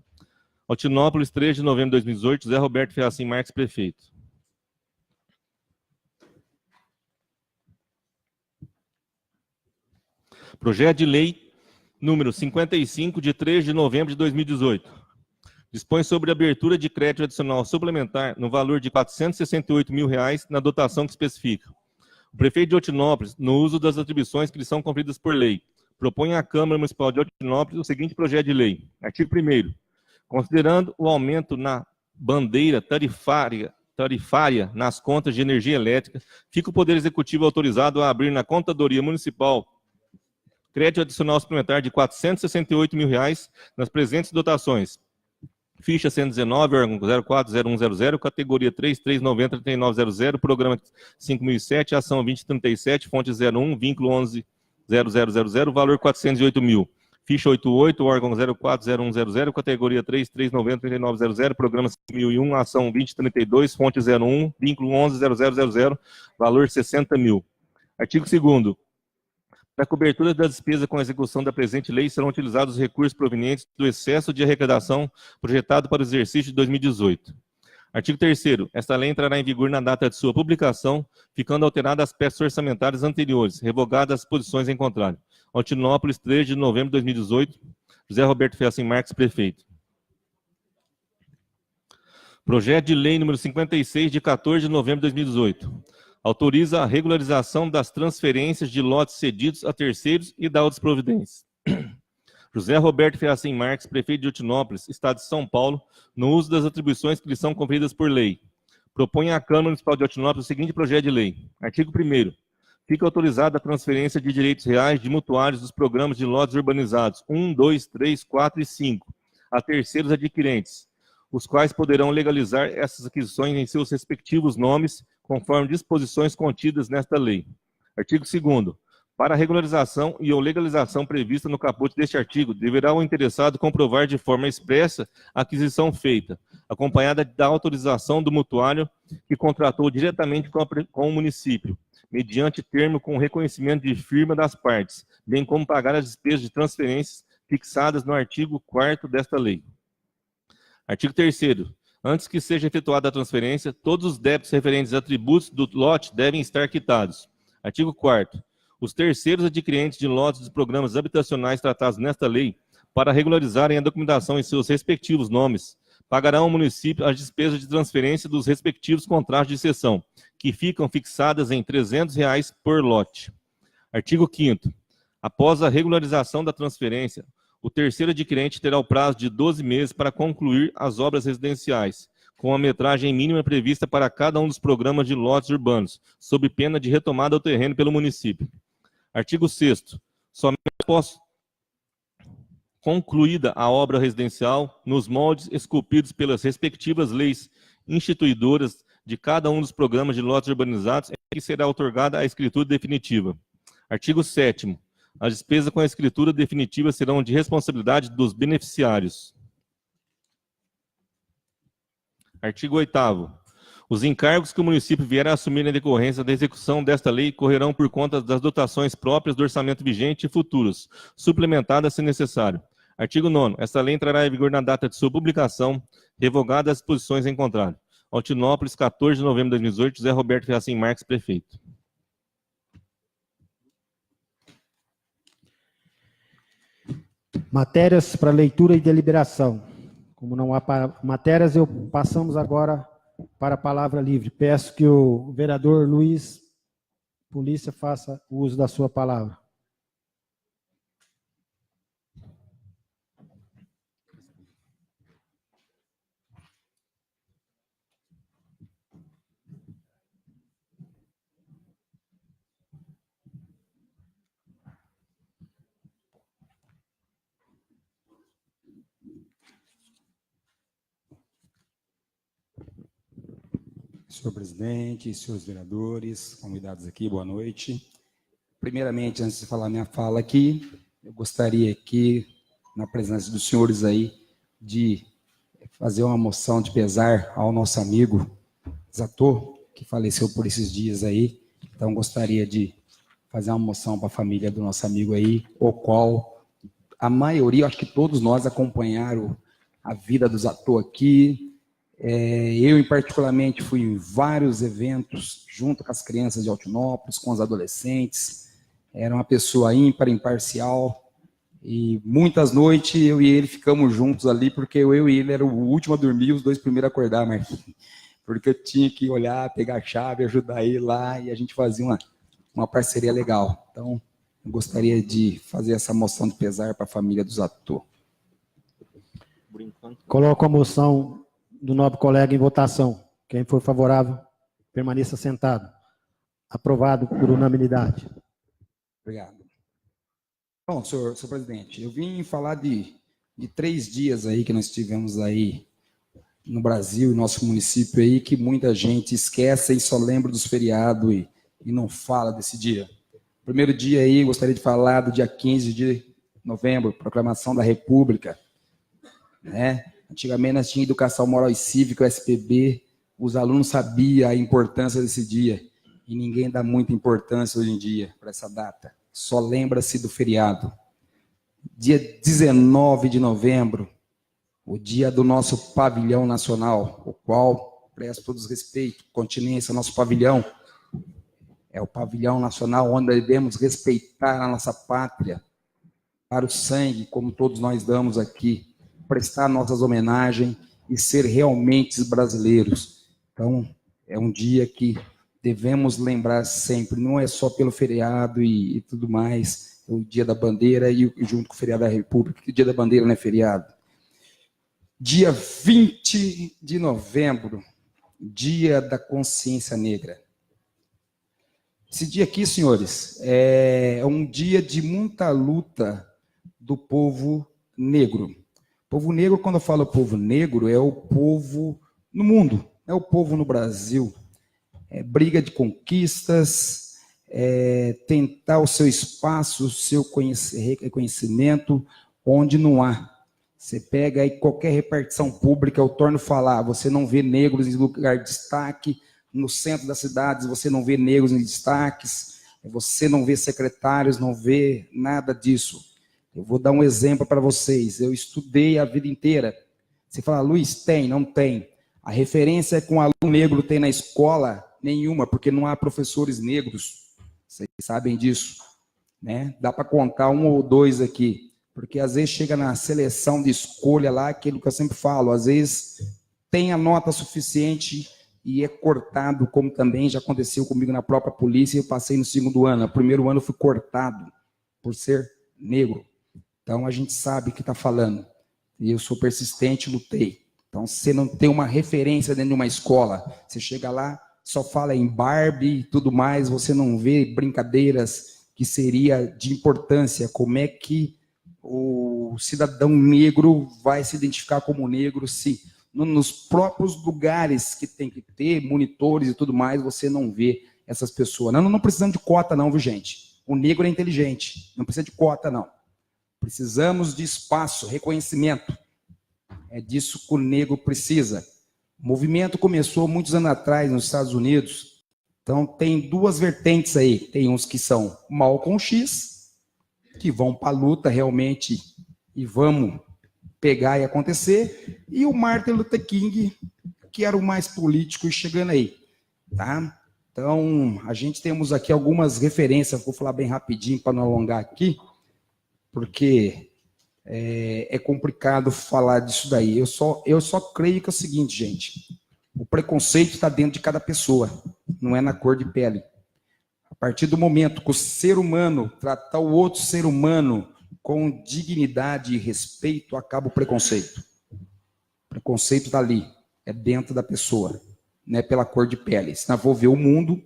Otinópolis, 3 de novembro de 2018, José Roberto Feacim Marques, prefeito. Projeto de lei número 55, de 3 de novembro de 2018. Dispõe sobre a abertura de crédito adicional suplementar no valor de R$ 468 mil na dotação que especifica. O prefeito de Otinópolis, no uso das atribuições que lhe são conferidas por lei, propõe à Câmara Municipal de Otinópolis o seguinte projeto de lei. Artigo 1º. Considerando o aumento na bandeira tarifária nas contas de energia elétrica, fica o Poder Executivo autorizado a abrir na Contadoria Municipal crédito adicional suplementar de R$ 468 mil nas presentes dotações. Ficha 119, órgão 040100, categoria 33903900, programa 5007, ação 2037, fonte 01, vínculo 110000, valor 408 mil. Ficha 88, órgão 040100, categoria 33903900, programa 5001, ação 2032, fonte 01, vínculo 110000, valor 60 mil. Artigo 2º. Para a cobertura das despesas com a execução da presente lei, serão utilizados os recursos provenientes do excesso de arrecadação projetado para o exercício de 2018. Artigo 3º. Esta lei entrará em vigor na data de sua publicação, ficando alteradas as peças orçamentárias anteriores, revogadas as posições em contrário. Otinópolis, 3 de novembro de 2018, José Roberto Feacim Marques, prefeito. Projeto de lei número 56, de 14 de novembro de 2018. Autoriza a regularização das transferências de lotes cedidos a terceiros e da outras providências. José Roberto Feacim Marques, prefeito de Otinópolis, Estado de São Paulo, no uso das atribuições que lhe são conferidas por lei. Propõe à Câmara Municipal de Otinópolis o seguinte projeto de lei. Artigo 1º. Fica autorizada a transferência de direitos reais de mutuários dos programas de lotes urbanizados 1, 2, 3, 4 e 5 a terceiros adquirentes, os quais poderão legalizar essas aquisições em seus respectivos nomes, conforme disposições contidas nesta lei. Artigo 2º. Para a regularização e ou legalização prevista no caput deste artigo, deverá o interessado comprovar de forma expressa a aquisição feita, acompanhada da autorização do mutuário que contratou diretamente com o município, mediante termo com reconhecimento de firma das partes, bem como pagar as despesas de transferências fixadas no artigo 4º desta lei. Artigo 3º. Antes que seja efetuada a transferência, todos os débitos referentes a atributos do lote devem estar quitados. Artigo 4º. Os terceiros adquirentes de lotes dos programas habitacionais tratados nesta lei, para regularizarem a documentação em seus respectivos nomes, pagarão ao município as despesas de transferência dos respectivos contratos de cessão, que ficam fixadas em R$ 300 por lote. Artigo 5º. Após a regularização da transferência, o terceiro adquirente terá o prazo de 12 meses para concluir as obras residenciais, com a metragem mínima prevista para cada um dos programas de lotes urbanos, sob pena de retomada ao terreno pelo município. Artigo 6º. Somente após concluída a obra residencial, nos moldes esculpidos pelas respectivas leis instituidoras de cada um dos programas de lotes urbanizados, é que será outorgada a escritura definitiva. Artigo 7º. As despesas com a escritura definitiva serão de responsabilidade dos beneficiários. Artigo 8º. Os encargos que o município vier a assumir em decorrência da execução desta lei correrão por conta das dotações próprias do orçamento vigente e futuros, suplementadas se necessário. Artigo 9º. Esta lei entrará em vigor na data de sua publicação, revogadas as disposições em contrário. Altinópolis, 14 de novembro de 2018, José Roberto Ferracim Marques, prefeito. Matérias para leitura e deliberação. Como não há matérias, passamos agora para a palavra livre. Peço que o vereador Luiz Polícia faça uso da sua palavra. Senhor presidente, senhores vereadores, convidados aqui, boa noite. Primeiramente, antes de falar minha fala aqui, eu gostaria aqui, na presença dos senhores aí, de fazer uma moção de pesar ao nosso amigo Zatô, que faleceu por esses dias aí. Então, gostaria de fazer uma moção para a família do nosso amigo aí, o qual a maioria, acho que todos nós acompanharam a vida do Zatô aqui. Eu, particularmente, fui em vários eventos junto com as crianças de Altinópolis, com os adolescentes. Era uma pessoa ímpar, imparcial. E muitas noites eu e ele ficamos juntos ali, porque eu e ele era o último a dormir, os dois primeiros a acordar, Marquinhos. Porque eu tinha que olhar, pegar a chave, ajudar ele lá, e a gente fazia uma parceria legal. Então, eu gostaria de fazer essa moção de pesar para a família do Zatô. Coloco a moção do nobre colega em votação. Quem for favorável, permaneça sentado. Aprovado por unanimidade. Obrigado. Bom, senhor presidente, eu vim falar de 3 dias aí que nós tivemos aí no Brasil, nosso município aí, que muita gente esquece e só lembra dos feriados e não fala desse dia. Primeiro dia aí, gostaria de falar do dia 15 de novembro, proclamação da República, né? Antigamente nós tínhamos Educação Moral e Cívica, o SPB, os alunos sabiam a importância desse dia, e ninguém dá muita importância hoje em dia para essa data, só lembra-se do feriado. Dia 19 de novembro, o dia do nosso pavilhão nacional, o qual, presto todos os respeitos, continência, nosso pavilhão, é o pavilhão nacional onde devemos respeitar a nossa pátria, para o sangue, como todos nós damos aqui, prestar nossas homenagens e ser realmente brasileiros. Então, é um dia que devemos lembrar sempre, não é só pelo feriado e tudo mais, é o dia da bandeira e junto com o feriado da República, que o dia da bandeira não é feriado. Dia 20 de novembro, dia da consciência negra. Esse dia aqui, senhores, é um dia de muita luta do povo negro. Povo negro, quando eu falo povo negro, é o povo no mundo, é o povo no Brasil. É briga de conquistas, tentar o seu espaço, o seu reconhecimento, onde não há. Você pega aí qualquer repartição pública, eu torno a falar, você não vê negros em lugar de destaque, no centro das cidades você não vê negros em destaques, você não vê secretários, não vê nada disso. Eu vou dar um exemplo para vocês. Eu estudei a vida inteira. Você fala, Luiz, tem? Não tem. A referência que um aluno negro tem na escola, nenhuma, porque não há professores negros. Vocês sabem disso, né? Dá para contar 1 ou 2 aqui. Porque às vezes chega na seleção de escolha lá, aquilo que eu sempre falo, às vezes tem a nota suficiente e é cortado, como também já aconteceu comigo na própria polícia, eu passei no 2º ano. No 1º ano eu fui cortado por ser negro. Então, a gente sabe o que está falando. E eu sou persistente, lutei. Então, você não tem uma referência dentro de uma escola. Você chega lá, só fala em Barbie e tudo mais, você não vê brincadeiras que seria de importância. Como é que o cidadão negro vai se identificar como negro se nos próprios lugares que tem que ter, monitores e tudo mais, você não vê essas pessoas. Não precisamos de cota não, viu, gente? O negro é inteligente, não precisa de cota não. Precisamos de espaço, reconhecimento. É disso que o negro precisa. O movimento começou muitos anos atrás nos Estados Unidos. Então, tem duas vertentes aí. Tem uns que são Malcolm X, que vão para a luta realmente e vamos pegar e acontecer, e o Martin Luther King, que era o mais político e chegando aí, tá? Então, a gente temos aqui algumas referências, vou falar bem rapidinho para não alongar aqui, porque é complicado falar disso daí. Eu só creio que é o seguinte, gente, o preconceito está dentro de cada pessoa, não é na cor de pele. A partir do momento que o ser humano tratar o outro ser humano com dignidade e respeito, acaba o preconceito. O preconceito está ali, é dentro da pessoa, não é pela cor de pele. Se nós for ver o mundo,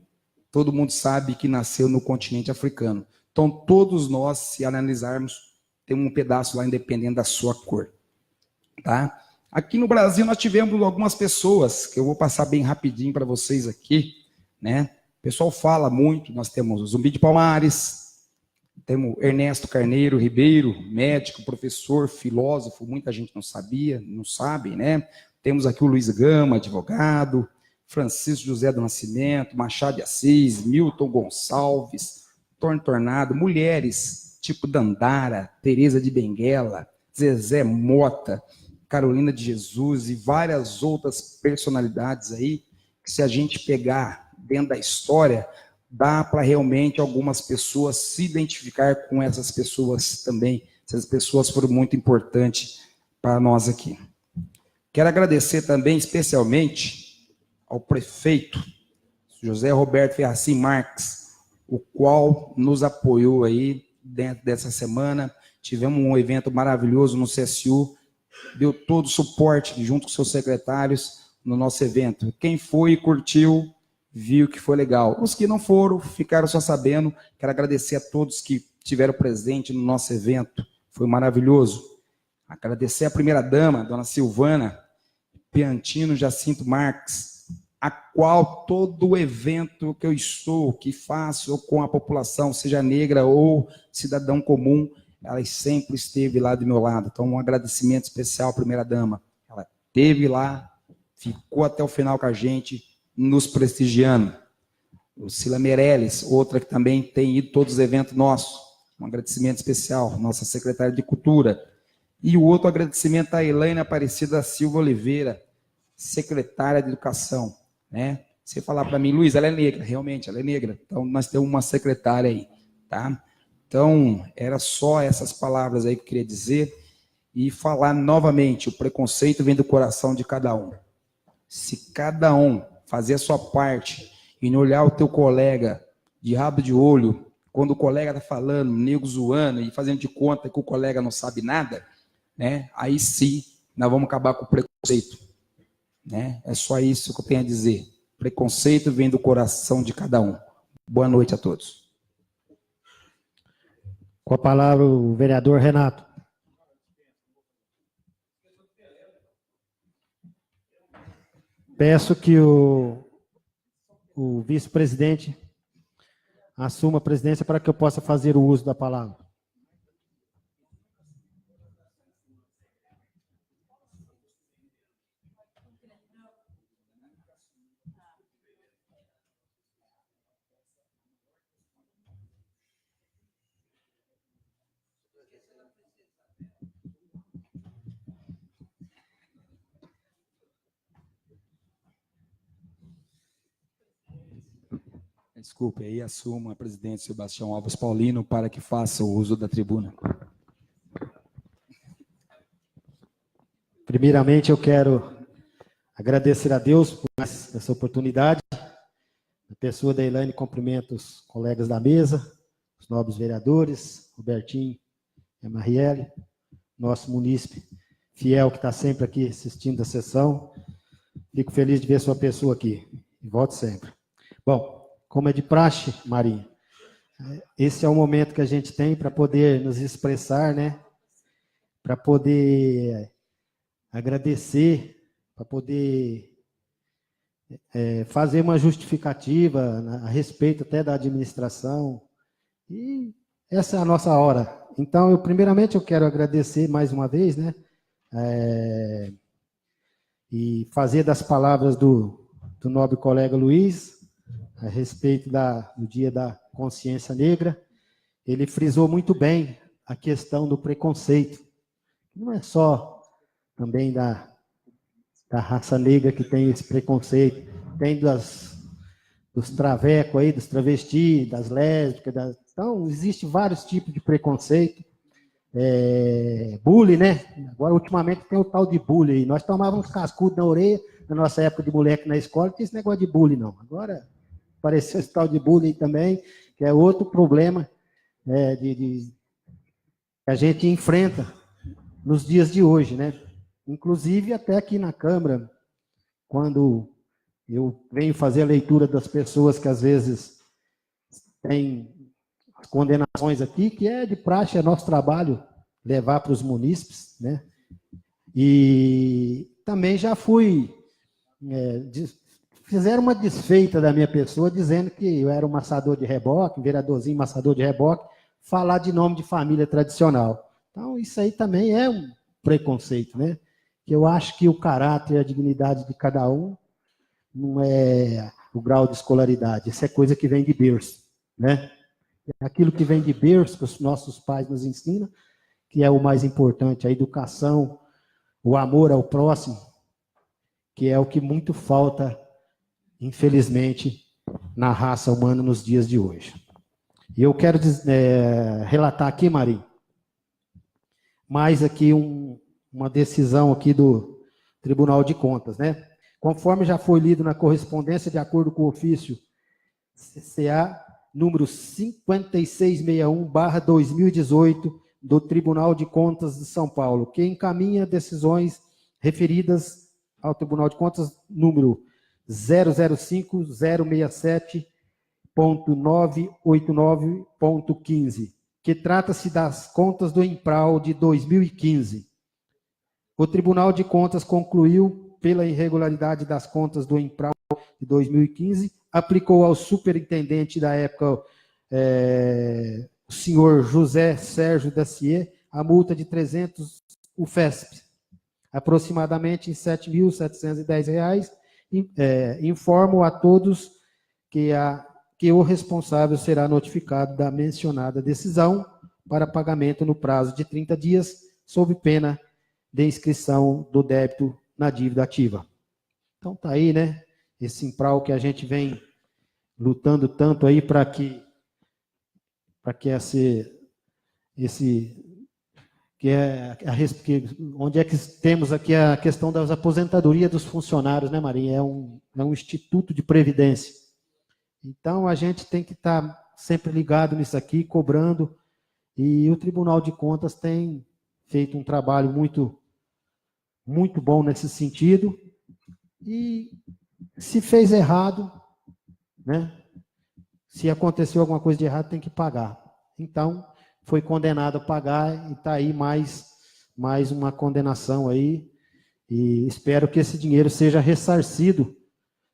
todo mundo sabe que nasceu no continente africano. Então, todos nós, se analisarmos, temos um pedaço lá independente da sua cor. Tá? Aqui no Brasil, nós tivemos algumas pessoas, que eu vou passar bem rapidinho para vocês aqui, né? O pessoal fala muito, nós temos o Zumbi de Palmares, temos Ernesto Carneiro Ribeiro, médico, professor, filósofo, muita gente não sabia, não sabe, né? Temos aqui o Luiz Gama, advogado, Francisco José do Nascimento, Machado de Assis, Milton Gonçalves, Tornado, mulheres tipo Dandara, Teresa de Benguela, Zezé Mota, Carolina de Jesus e várias outras personalidades aí, que se a gente pegar dentro da história, dá para realmente algumas pessoas se identificar com essas pessoas também. Essas pessoas foram muito importantes para nós aqui. Quero agradecer também, especialmente, ao prefeito José Roberto Ferracim Marques, o qual nos apoiou aí dentro dessa semana. Tivemos um evento maravilhoso no CSU, deu todo o suporte junto com seus secretários no nosso evento. Quem foi e curtiu, viu que foi legal. Os que não foram, ficaram só sabendo. Quero agradecer a todos que estiveram presentes no nosso evento. Foi maravilhoso. Agradecer a primeira-dama, dona Silvana Piantino Jacinto Marques, a qual todo o evento que eu estou, que faço com a população, seja negra ou cidadão comum, ela sempre esteve lá do meu lado. Então, um agradecimento especial à primeira-dama. Ela esteve lá, ficou até o final com a gente, nos prestigiando. Lucila Meirelles, outra que também tem ido todos os eventos nossos. Um agradecimento especial, nossa secretária de Cultura. E o outro agradecimento à Elaine Aparecida Silva Oliveira, secretária de Educação. Né? Você falar para mim, Luiz, ela é negra, realmente, ela é negra. Então, nós temos uma secretária aí. Tá? Então, era só essas palavras aí que eu queria dizer. E falar novamente, o preconceito vem do coração de cada um. Se cada um fazer a sua parte e não olhar o teu colega de rabo de olho, quando o colega está falando, nego zoando e fazendo de conta que o colega não sabe nada, né? Aí sim, nós vamos acabar com o preconceito. Né? É só isso que eu tenho a dizer. Preconceito vem do coração de cada um. Boa noite a todos. Com a palavra o vereador Renato. Peço que o vice-presidente assuma a presidência para que eu possa fazer o uso da palavra. Desculpe, aí assuma a presidente Sebastião Alves Paulino para que faça o uso da tribuna. Primeiramente, eu quero agradecer a Deus por essa oportunidade. Na pessoa da Elaine, cumprimento os colegas da mesa, os nobres vereadores, Robertinho e a Marielle, nosso munícipe fiel que está sempre aqui assistindo a sessão. Fico feliz de ver sua pessoa aqui. E volto sempre. Bom, como é de praxe, Marinha, esse é o momento que a gente tem para poder nos expressar, né? Para poder agradecer, para poder fazer uma justificativa a respeito até da administração. E essa é a nossa hora. Então, primeiramente, eu quero agradecer mais uma vez, né? e fazer das palavras do nobre colega Luiz, a respeito do Dia da Consciência Negra. Ele frisou muito bem a questão do preconceito. Não é só também da raça negra que tem esse preconceito, tem dos travecos aí, dos travestis, das lésbicas, então existe vários tipos de preconceito. Bullying, né? Agora, ultimamente, tem o tal de bullying aí. Nós tomávamos cascudo na orelha, na nossa época de moleque na escola, não tinha esse negócio de bullying, não. Agora, apareceu esse tal de bullying também, que é outro problema que a gente enfrenta nos dias de hoje, né? Inclusive, até aqui na Câmara, quando eu venho fazer a leitura das pessoas que, às vezes, têm condenações aqui, que é de praxe, é nosso trabalho levar para os munícipes, né? E também já fui, fizeram uma desfeita da minha pessoa, dizendo que eu era um maçador de reboque, um vereadorzinho maçador de reboque, falar de nome de família tradicional. Então, isso aí também é um preconceito, né? Que eu acho que o caráter e a dignidade de cada um não é o grau de escolaridade, isso é coisa que vem de berço, né? Aquilo que vem de berço, que os nossos pais nos ensinam, que é o mais importante, a educação, o amor ao próximo, que é o que muito falta, infelizmente, na raça humana nos dias de hoje. E eu quero relatar aqui, Marinho, mais aqui uma decisão aqui do Tribunal de Contas, né? Conforme já foi lido na correspondência, de acordo com o ofício CCA número 5661/2018 do Tribunal de Contas de São Paulo, que encaminha decisões referidas ao Tribunal de Contas número 005-067.989.15, que trata-se das contas do INPRAL de 2015. O Tribunal de Contas concluiu, pela irregularidade das contas do INPRAL de 2015, aplicou ao superintendente da época, o senhor José Sérgio Dacier, a multa de 300 UFESP, aproximadamente em R$ 7.710. Informo a todos que o responsável será notificado da mencionada decisão para pagamento no prazo de 30 dias, sob pena de inscrição do débito na dívida ativa. Então, tá aí, né? Esse INPRAL que a gente vem lutando tanto aí para que onde é que temos aqui a questão das aposentadorias dos funcionários, né, Marinha? É um instituto de previdência. Então, a gente tem que estar sempre ligado nisso aqui, cobrando, e o Tribunal de Contas tem feito um trabalho muito, muito bom nesse sentido, e se fez errado, né? Se aconteceu alguma coisa de errado, tem que pagar. Então, foi condenado a pagar e está aí mais uma condenação aí. E espero que esse dinheiro seja ressarcido,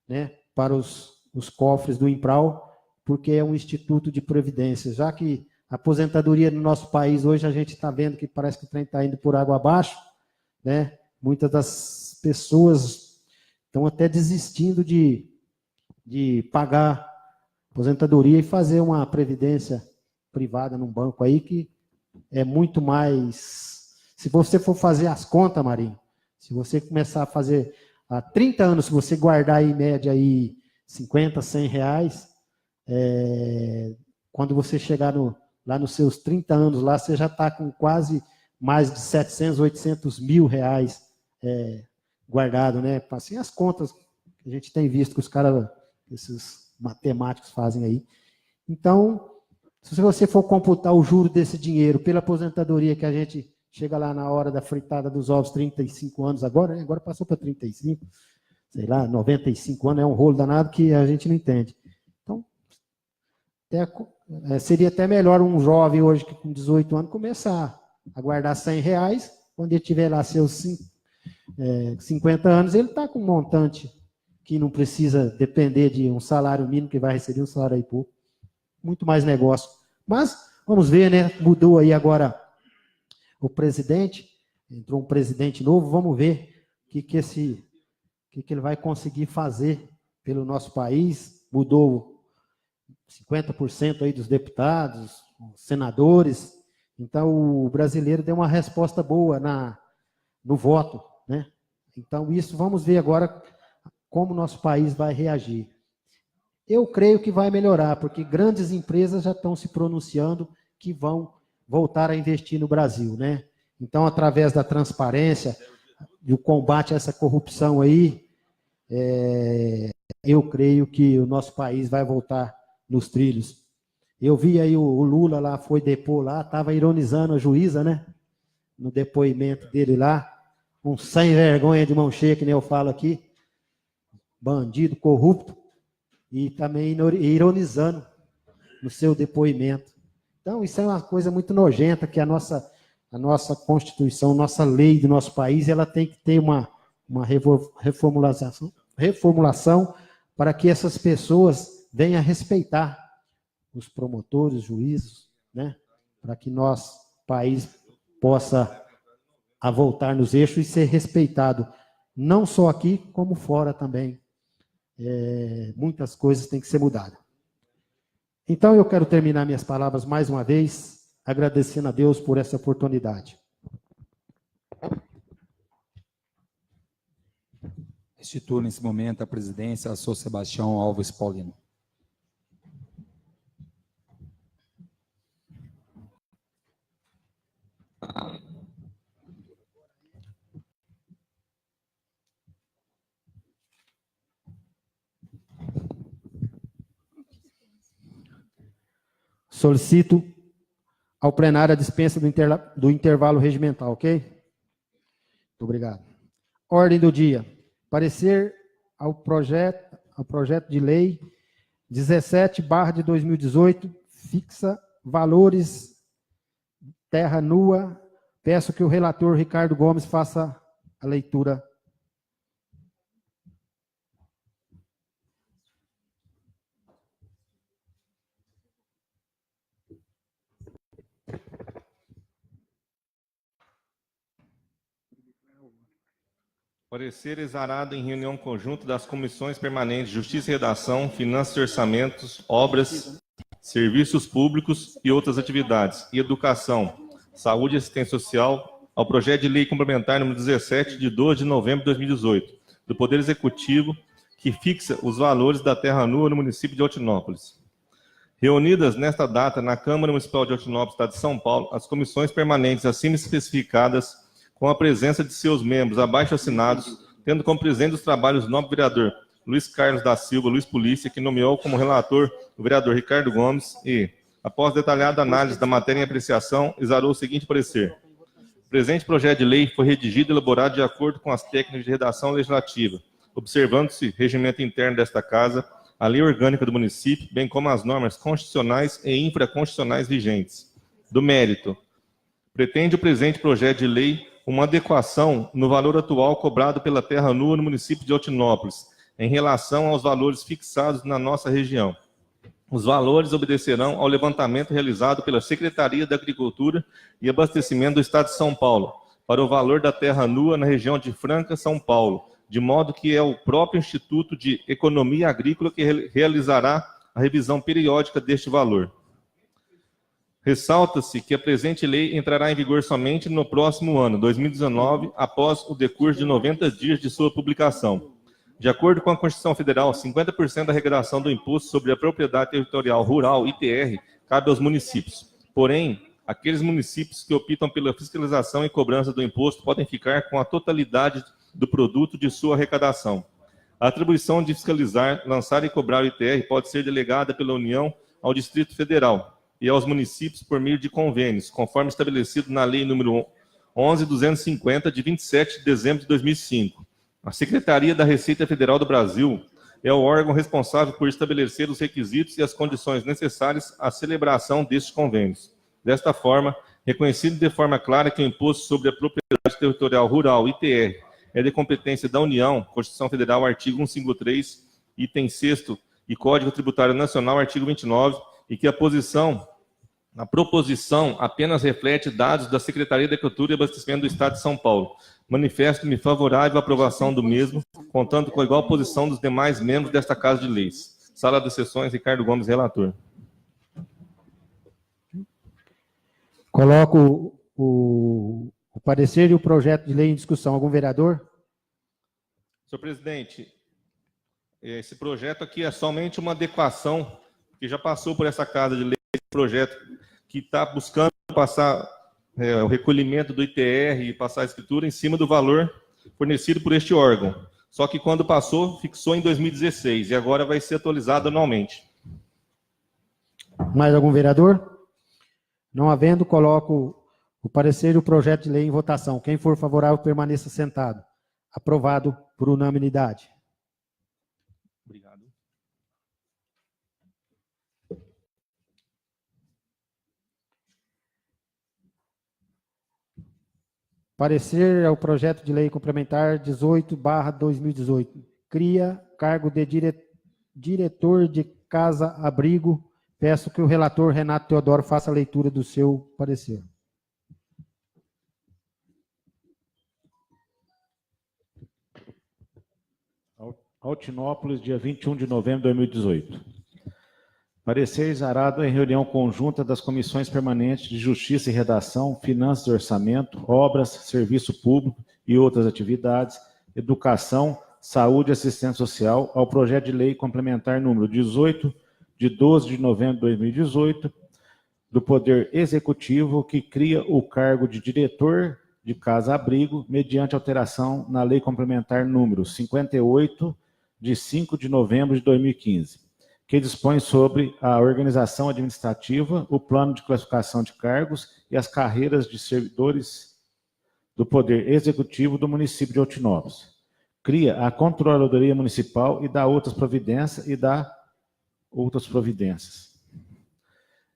né, para os cofres do INPRAL, porque é um instituto de previdência. Já que a aposentadoria no nosso país hoje a gente está vendo que parece que o trem está indo por água abaixo, né? Muitas das pessoas estão até desistindo de pagar aposentadoria e fazer uma previdência privada num banco aí, que é muito mais... Se você for fazer as contas, Marinho, se você começar a fazer há 30 anos, se você guardar aí, em média aí 50, 100 reais, quando você chegar lá nos seus 30 anos, lá você já está com quase mais de 700, 800 mil reais guardado, né? Assim, as contas que a gente tem visto que os caras, esses matemáticos fazem aí. Então, se você for computar o juro desse dinheiro pela aposentadoria, que a gente chega lá na hora da fritada dos ovos, 35 anos agora, né? Agora passou para 35, sei lá, 95 anos, é um rolo danado que a gente não entende. Então, seria até melhor um jovem hoje, que com 18 anos, começar a guardar 100 reais, quando ele tiver lá seus 50 anos, ele está com um montante que não precisa depender de um salário mínimo, que vai receber um salário aí pouco. Muito mais negócio. Mas, vamos ver, né? Mudou aí agora o presidente, entrou um presidente novo, vamos ver o que esse que ele vai conseguir fazer pelo nosso país. Mudou 50% aí dos deputados, senadores. Então, o brasileiro deu uma resposta boa no voto, né? Então, isso, vamos ver agora como o nosso país vai reagir. Eu creio que vai melhorar, porque grandes empresas já estão se pronunciando que vão voltar a investir no Brasil, né? Então, através da transparência, do combate a essa corrupção aí, eu creio que o nosso país vai voltar nos trilhos. Eu vi aí o Lula lá, foi depor lá, estava ironizando a juíza, né? No depoimento dele lá, um sem vergonha de mão cheia, que nem eu falo aqui, bandido, corrupto, e também ironizando no seu depoimento. Então, isso é uma coisa muito nojenta, que a nossa Constituição, nossa lei do nosso país, ela tem que ter uma reformulação para que essas pessoas venham a respeitar os promotores, juízes, né? Para que nosso país possa voltar nos eixos e ser respeitado, não só aqui, como fora também. Muitas coisas têm que ser mudadas. Então, eu quero terminar minhas palavras mais uma vez, agradecendo a Deus por essa oportunidade. Restituo nesse momento a presidência a Sr. Sebastião Alves Paulino. Solicito ao plenário a dispensa do intervalo regimental, ok? Muito obrigado. Ordem do dia. Parecer ao projeto de lei 17/2018, fixa valores terra nua. Peço que o relator Ricardo Gomes faça a leitura. Parecer exarado em reunião conjunta das comissões permanentes Justiça e Redação, Finanças e Orçamentos, Obras, Serviços Públicos e outras atividades, e Educação, Saúde e Assistência Social, ao projeto de lei complementar número 17, de 12 de novembro de 2018, do Poder Executivo, que fixa os valores da terra nua no município de Altinópolis. Reunidas nesta data na Câmara Municipal de Altinópolis, Estado de São Paulo, as comissões permanentes acima especificadas, com a presença de seus membros abaixo assinados, tendo como presidente dos trabalhos o nobre vereador Luiz Carlos da Silva, Luiz Polícia, que nomeou como relator o vereador Ricardo Gomes e, após detalhada análise da matéria em apreciação, exarou o seguinte parecer. O presente projeto de lei foi redigido e elaborado de acordo com as técnicas de redação legislativa, observando-se regimento interno desta Casa, a lei orgânica do município, bem como as normas constitucionais e infraconstitucionais vigentes. Do mérito, pretende o presente projeto de lei uma adequação no valor atual cobrado pela terra nua no município de Altinópolis, em relação aos valores fixados na nossa região. Os valores obedecerão ao levantamento realizado pela Secretaria da Agricultura e Abastecimento do Estado de São Paulo, para o valor da terra nua na região de Franca, São Paulo, de modo que é o próprio Instituto de Economia Agrícola que realizará a revisão periódica deste valor. Ressalta-se que a presente lei entrará em vigor somente no próximo ano, 2019, após o decurso de 90 dias de sua publicação. De acordo com a Constituição Federal, 50% da arrecadação do Imposto sobre a Propriedade Territorial Rural, ITR, cabe aos municípios. Porém, aqueles municípios que optam pela fiscalização e cobrança do imposto podem ficar com a totalidade do produto de sua arrecadação. A atribuição de fiscalizar, lançar e cobrar o ITR pode ser delegada pela União ao Distrito Federal e aos municípios por meio de convênios, conforme estabelecido na Lei nº 11.250, de 27 de dezembro de 2005. A Secretaria da Receita Federal do Brasil é o órgão responsável por estabelecer os requisitos e as condições necessárias à celebração destes convênios. Desta forma, reconhecido de forma clara que o Imposto sobre a Propriedade Territorial Rural, ITR, é de competência da União, Constituição Federal, artigo 153, item 6º, e Código Tributário Nacional, artigo 29, e que a posição A proposição apenas reflete dados da Secretaria da Agricultura e Abastecimento do Estado de São Paulo. Manifesto-me favorável à aprovação do mesmo, contando com a igual posição dos demais membros desta Casa de Leis. Sala das Sessões, Ricardo Gomes, relator. Coloco o parecer e o projeto de lei em discussão. Algum vereador? Senhor presidente, esse projeto aqui é somente uma adequação que já passou por essa Casa de Leis, projeto que está buscando passar o recolhimento do ITR e passar a escritura em cima do valor fornecido por este órgão. Só que quando passou, fixou em 2016 e agora vai ser atualizado anualmente. Mais algum vereador? Não havendo, coloco o parecer e o projeto de lei em votação. Quem for favorável, permaneça sentado. Aprovado por unanimidade. Obrigado. Parecer ao projeto de lei complementar 18/2018. Cria cargo de diretor de casa-abrigo. Peço que o relator Renato Teodoro faça a leitura do seu parecer. Altinópolis, dia 21 de novembro de 2018. Parecer exarado em reunião conjunta das comissões permanentes de Justiça e Redação, Finanças e Orçamento, Obras, Serviço Público e outras atividades, Educação, Saúde e Assistência Social, ao projeto de lei complementar número 18, de 12 de novembro de 2018, do Poder Executivo, que cria o cargo de diretor de casa-abrigo, mediante alteração na Lei Complementar número 58, de 5 de novembro de 2015, que dispõe sobre a organização administrativa, o plano de classificação de cargos e as carreiras de servidores do Poder Executivo do município de Altinópolis. Cria a Controladoria Municipal e dá outras providências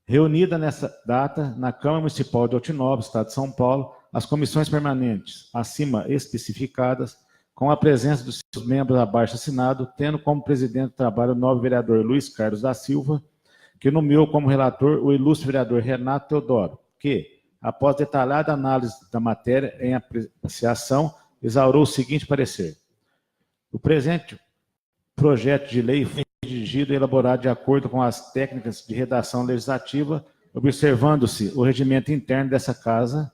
Reunida nessa data, na Câmara Municipal de Altinópolis, Estado de São Paulo, as comissões permanentes acima especificadas, com a presença dos seus membros abaixo assinado, tendo como presidente do trabalho o nobre vereador Luiz Carlos da Silva, que nomeou como relator o ilustre vereador Renato Teodoro, que, após detalhada análise da matéria em apreciação, exaurou o seguinte parecer. O presente projeto de lei foi redigido e elaborado de acordo com as técnicas de redação legislativa, observando-se o regimento interno dessa casa,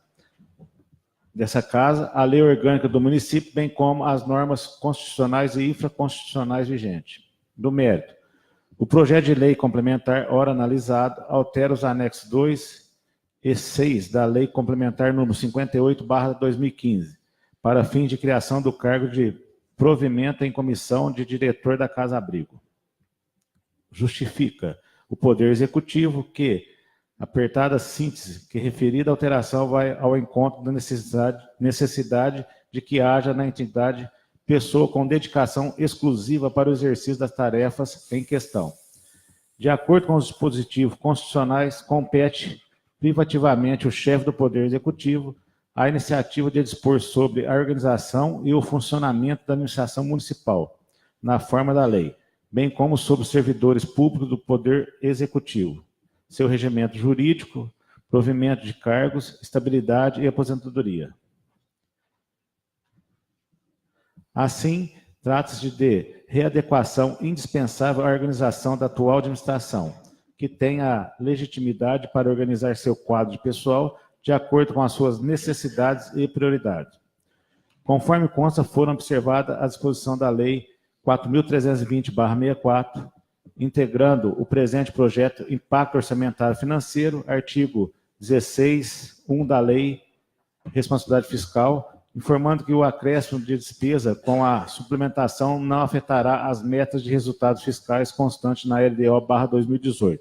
a lei orgânica do município, bem como as normas constitucionais e infraconstitucionais vigentes. Do mérito, o projeto de lei complementar, ora analisado, altera os anexos 2 e 6 da Lei Complementar número 58/2015, para fins de criação do cargo de provimento em comissão de diretor da casa-abrigo. Justifica o Poder Executivo que, apertada síntese, que referida alteração vai ao encontro da necessidade de que haja na entidade pessoa com dedicação exclusiva para o exercício das tarefas em questão. De acordo com os dispositivos constitucionais, compete privativamente o chefe do Poder Executivo a iniciativa de dispor sobre a organização e o funcionamento da administração municipal, na forma da lei, bem como sobre os servidores públicos do Poder Executivo, seu regimento jurídico, provimento de cargos, estabilidade e aposentadoria. Assim, trata-se de readequação indispensável à organização da atual administração, que tem a legitimidade para organizar seu quadro de pessoal de acordo com as suas necessidades e prioridades. Conforme consta, foram observadas a disposição da Lei 4.320/64, integrando o presente projeto Impacto Orçamentário Financeiro, artigo 16(1) da Lei Responsabilidade Fiscal, informando que o acréscimo de despesa com a suplementação não afetará as metas de resultados fiscais constantes na LDO/2018.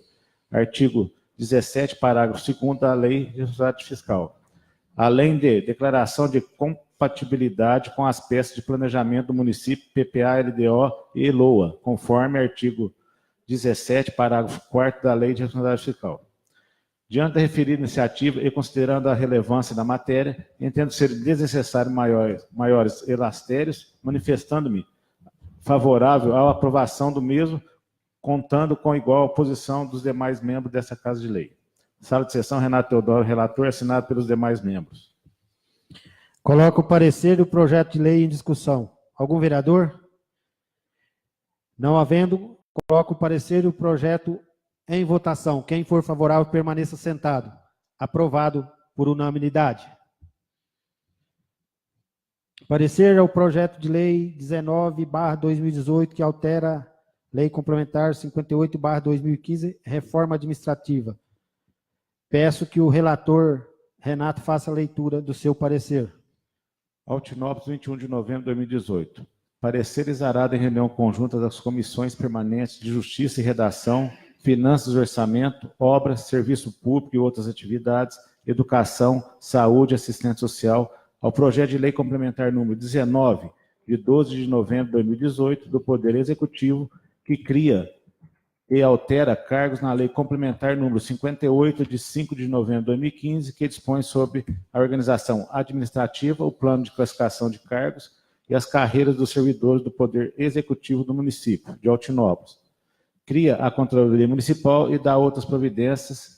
Artigo 17, parágrafo 2º da Lei de Responsabilidade Fiscal. Além de declaração de compatibilidade com as peças de planejamento do município, PPA, LDO e LOA, conforme artigo 17, parágrafo 4º da Lei de Responsabilidade Fiscal. Diante da referida iniciativa e considerando a relevância da matéria, entendo ser desnecessário maiores elastérios, manifestando-me favorável à aprovação do mesmo, contando com igual posição dos demais membros dessa Casa de Lei. Sala de sessão, Renato Teodoro, relator, assinado pelos demais membros. Coloco o parecer do projeto de lei em discussão. Algum vereador? Não havendo, coloco o parecer do projeto em votação. Quem for favorável, permaneça sentado. Aprovado por unanimidade. Parecer ao projeto de lei 19/2018, que altera Lei Complementar 58/2015, reforma administrativa. Peço que o relator Renato faça a leitura do seu parecer. Altinópolis, 21 de novembro de 2018. Parecer exarado em reunião conjunta das comissões permanentes de Justiça e Redação, Finanças e Orçamento, Obras, Serviço Público e outras atividades, Educação, Saúde e Assistência Social, ao projeto de lei complementar número 19, de 12 de novembro de 2018, do Poder Executivo, que cria e altera cargos na lei complementar número 58, de 5 de novembro de 2015, que dispõe sobre a organização administrativa, o plano de classificação de cargos e as carreiras dos servidores do Poder Executivo do município de Altinópolis. Cria a Controladoria Municipal e dá outras providências.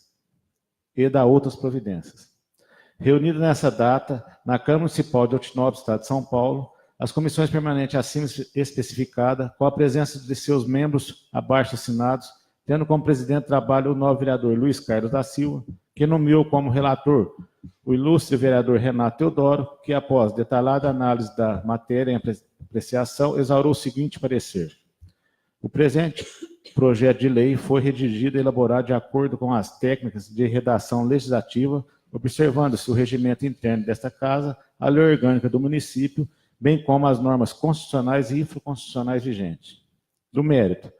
Reunida nessa data, na Câmara Municipal de Altinópolis, Estado de São Paulo, as comissões permanentes acima especificadas, com a presença de seus membros abaixo assinados, tendo como presidente de trabalho o novo vereador Luiz Carlos da Silva, que nomeou como relator o ilustre vereador Renato Teodoro, que após detalhada análise da matéria em apreciação, exaurou o seguinte parecer. O presente projeto de lei foi redigido e elaborado de acordo com as técnicas de redação legislativa, observando-se o regimento interno desta Casa, a lei orgânica do município, bem como as normas constitucionais e infraconstitucionais vigentes. Do mérito,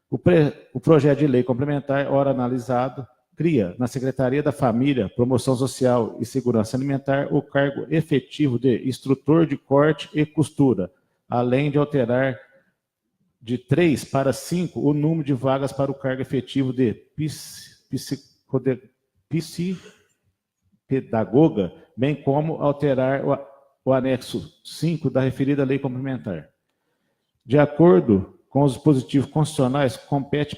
o projeto de lei complementar, ora analisado, cria na Secretaria da Família, Promoção Social e Segurança Alimentar o cargo efetivo de instrutor de corte e costura, além de alterar de 3 para 5 o número de vagas para o cargo efetivo de psicopedagoga, bem como alterar o anexo 5 da referida lei complementar. De acordo com os dispositivos constitucionais, compete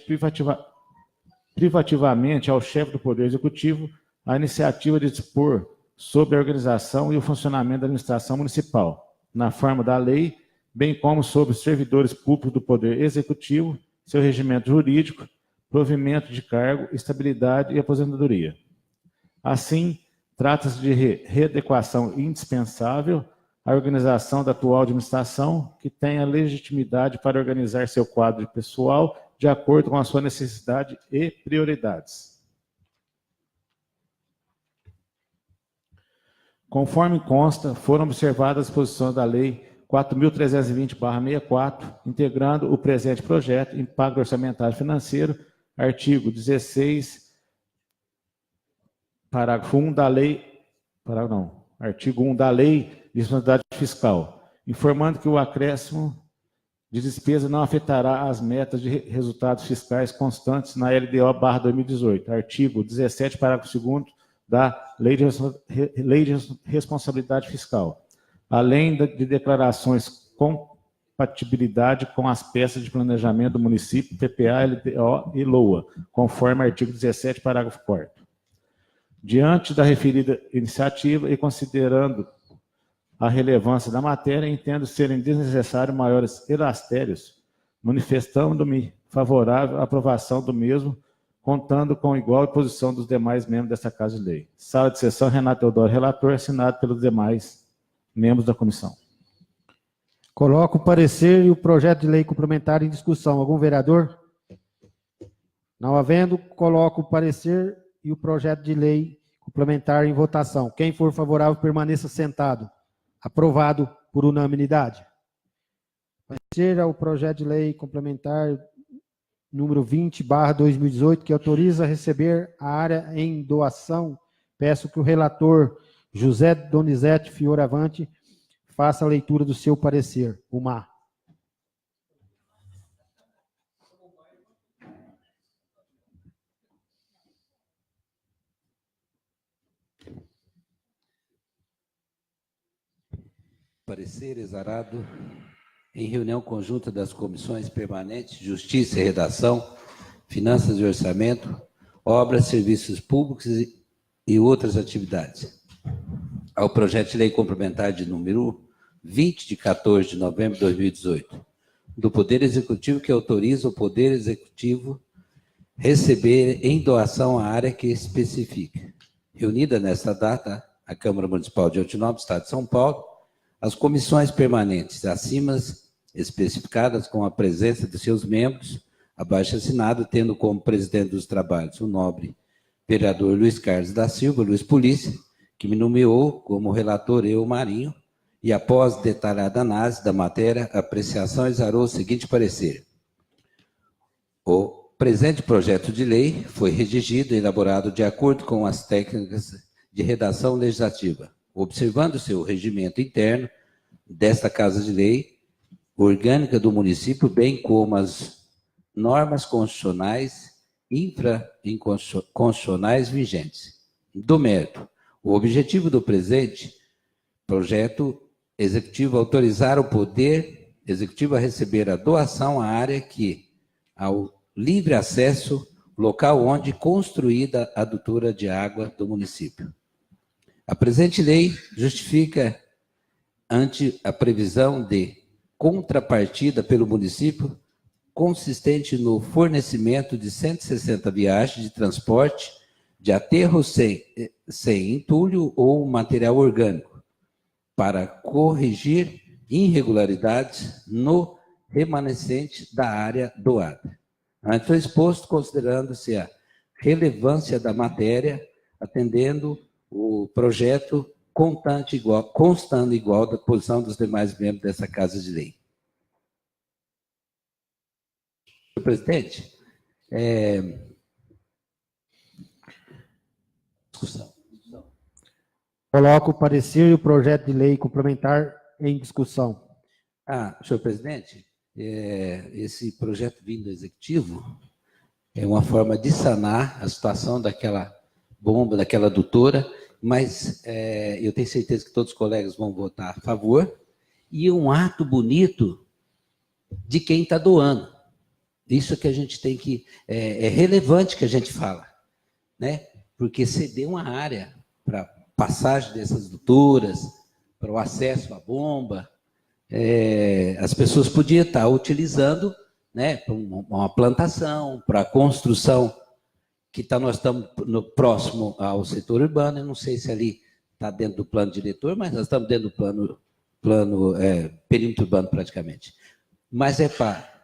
privativamente ao chefe do Poder Executivo a iniciativa de dispor sobre a organização e o funcionamento da administração municipal, na forma da lei, bem como sobre os servidores públicos do Poder Executivo, seu regimento jurídico, provimento de cargo, estabilidade e aposentadoria. Assim, trata-se de readequação indispensável à organização da atual administração, que tenha legitimidade para organizar seu quadro de pessoal de acordo com a sua necessidade e prioridades. Conforme consta, foram observadas as disposições da Lei 4.320/64, integrando o presente projeto, impacto orçamentário e financeiro, artigo 16, parágrafo 1 da Lei, artigo 1 da Lei de Responsabilidade Fiscal, informando que o acréscimo de despesa não afetará as metas de resultados fiscais constantes na LDO/2018, artigo 17, parágrafo 2º da Lei de Responsabilidade Fiscal, além de declarações compatibilidade com as peças de planejamento do município, PPA, LDO e LOA, conforme artigo 17, parágrafo 4º. Diante da referida iniciativa e considerando a relevância da matéria, entendo serem desnecessários maiores elastérios, manifestando-me favorável à aprovação do mesmo, contando com igual posição dos demais membros desta Casa de Lei. Sala de sessão, Renato Teodoro, relator, assinado pelos demais membros da comissão. Coloco o parecer e o projeto de lei complementar em discussão. Algum vereador? Não havendo, coloco o parecer e o projeto de lei complementar em votação. Quem for favorável, permaneça sentado. Aprovado por unanimidade. Parecer ao projeto de lei complementar número 20/2018, que autoriza a receber a área em doação. Peço que o relator José Donizete Fioravante faça a leitura do seu parecer. Umar. Parecer exarado em reunião conjunta das comissões permanentes, Justiça e Redação, Finanças e Orçamento, obras, serviços públicos e outras atividades. Ao projeto de lei complementar de número 20, de 14 de novembro de 2018, do Poder Executivo, que autoriza o Poder Executivo receber em doação a área que especifica. Reunida nesta data, a Câmara Municipal de Altinópolis, Estado de São Paulo, as comissões permanentes acima especificadas com a presença de seus membros, abaixo assinado, tendo como presidente dos trabalhos o nobre vereador Luiz Carlos da Silva, Luiz Polícia, que me nomeou como relator eu, Marinho, e após detalhada análise da matéria, a apreciação exarou o seguinte parecer. O presente projeto de lei foi redigido e elaborado de acordo com as técnicas de redação legislativa, observando seu regimento interno desta Casa de Lei, orgânica do município, bem como as normas constitucionais e infraconstitucionais vigentes. Do mérito, o objetivo do presente projeto executivo é autorizar o Poder Executivo a receber a doação à área que, ao livre acesso, local onde construída a adutora de água do município. A presente lei justifica ante a previsão de contrapartida pelo município consistente no fornecimento de 160 viagens de transporte de aterro sem entulho ou material orgânico para corrigir irregularidades no remanescente da área doada. Ante o exposto, considerando-se a relevância da matéria, atendendo o projeto constando igual da posição dos demais membros dessa Casa de Lei. Senhor presidente, discussão. Coloco o parecer e o projeto de lei complementar em discussão. Senhor presidente, esse projeto vindo do Executivo é uma forma de sanar a situação daquela bomba, daquela adutora, mas eu tenho certeza que todos os colegas vão votar a favor, e um ato bonito de quem está doando. Isso que a gente tem que... É relevante que a gente fala, né? Porque ceder uma área para passagem dessas adutoras, para o acesso à bomba, as pessoas podiam estar utilizando, né, para uma plantação, para a construção, que nós estamos próximo ao setor urbano. Eu não sei se ali está dentro do plano diretor, mas nós estamos dentro do perímetro urbano praticamente. Mas para,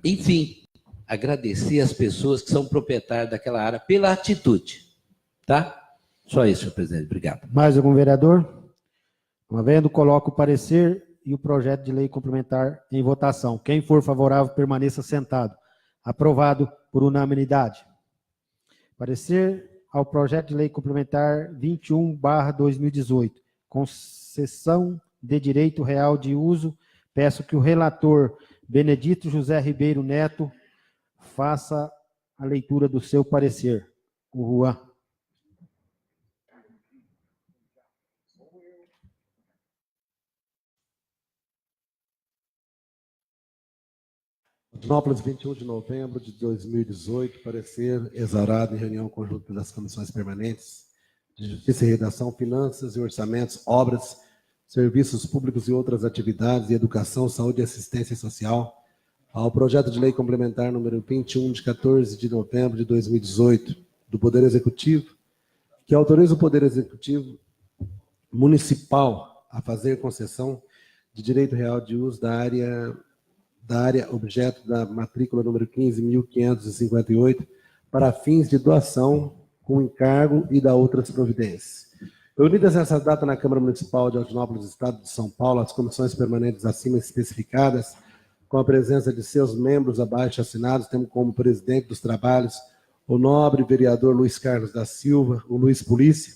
enfim, agradecer as pessoas que são proprietárias daquela área pela atitude. Tá? Só isso, senhor presidente. Obrigado. Mais algum vereador? Não havendo, coloco o parecer e o projeto de lei complementar em votação. Quem for favorável, permaneça sentado. Aprovado por unanimidade. Parecer ao projeto de lei complementar 21/2018, concessão de direito real de uso. Peço que o relator Benedito José Ribeiro Neto faça a leitura do seu parecer. O Juan. Altinópolis, 21 de novembro de 2018, parecer exarado em reunião conjunta das comissões permanentes de Justiça e Redação, Finanças e Orçamentos, Obras, Serviços Públicos e outras atividades, e Educação, Saúde e Assistência Social, ao projeto de lei complementar número 21, de 14 de novembro de 2018, do Poder Executivo, que autoriza o Poder Executivo Municipal a fazer concessão de direito real de uso da área objeto da matrícula número 15.558 para fins de doação com encargo e da outras providências. Reunidas nessa data na Câmara Municipal de Altinópolis, Estado de São Paulo, as comissões permanentes acima especificadas, com a presença de seus membros abaixo assinados, tendo como presidente dos trabalhos o nobre vereador Luiz Carlos da Silva, o Luiz Polícia,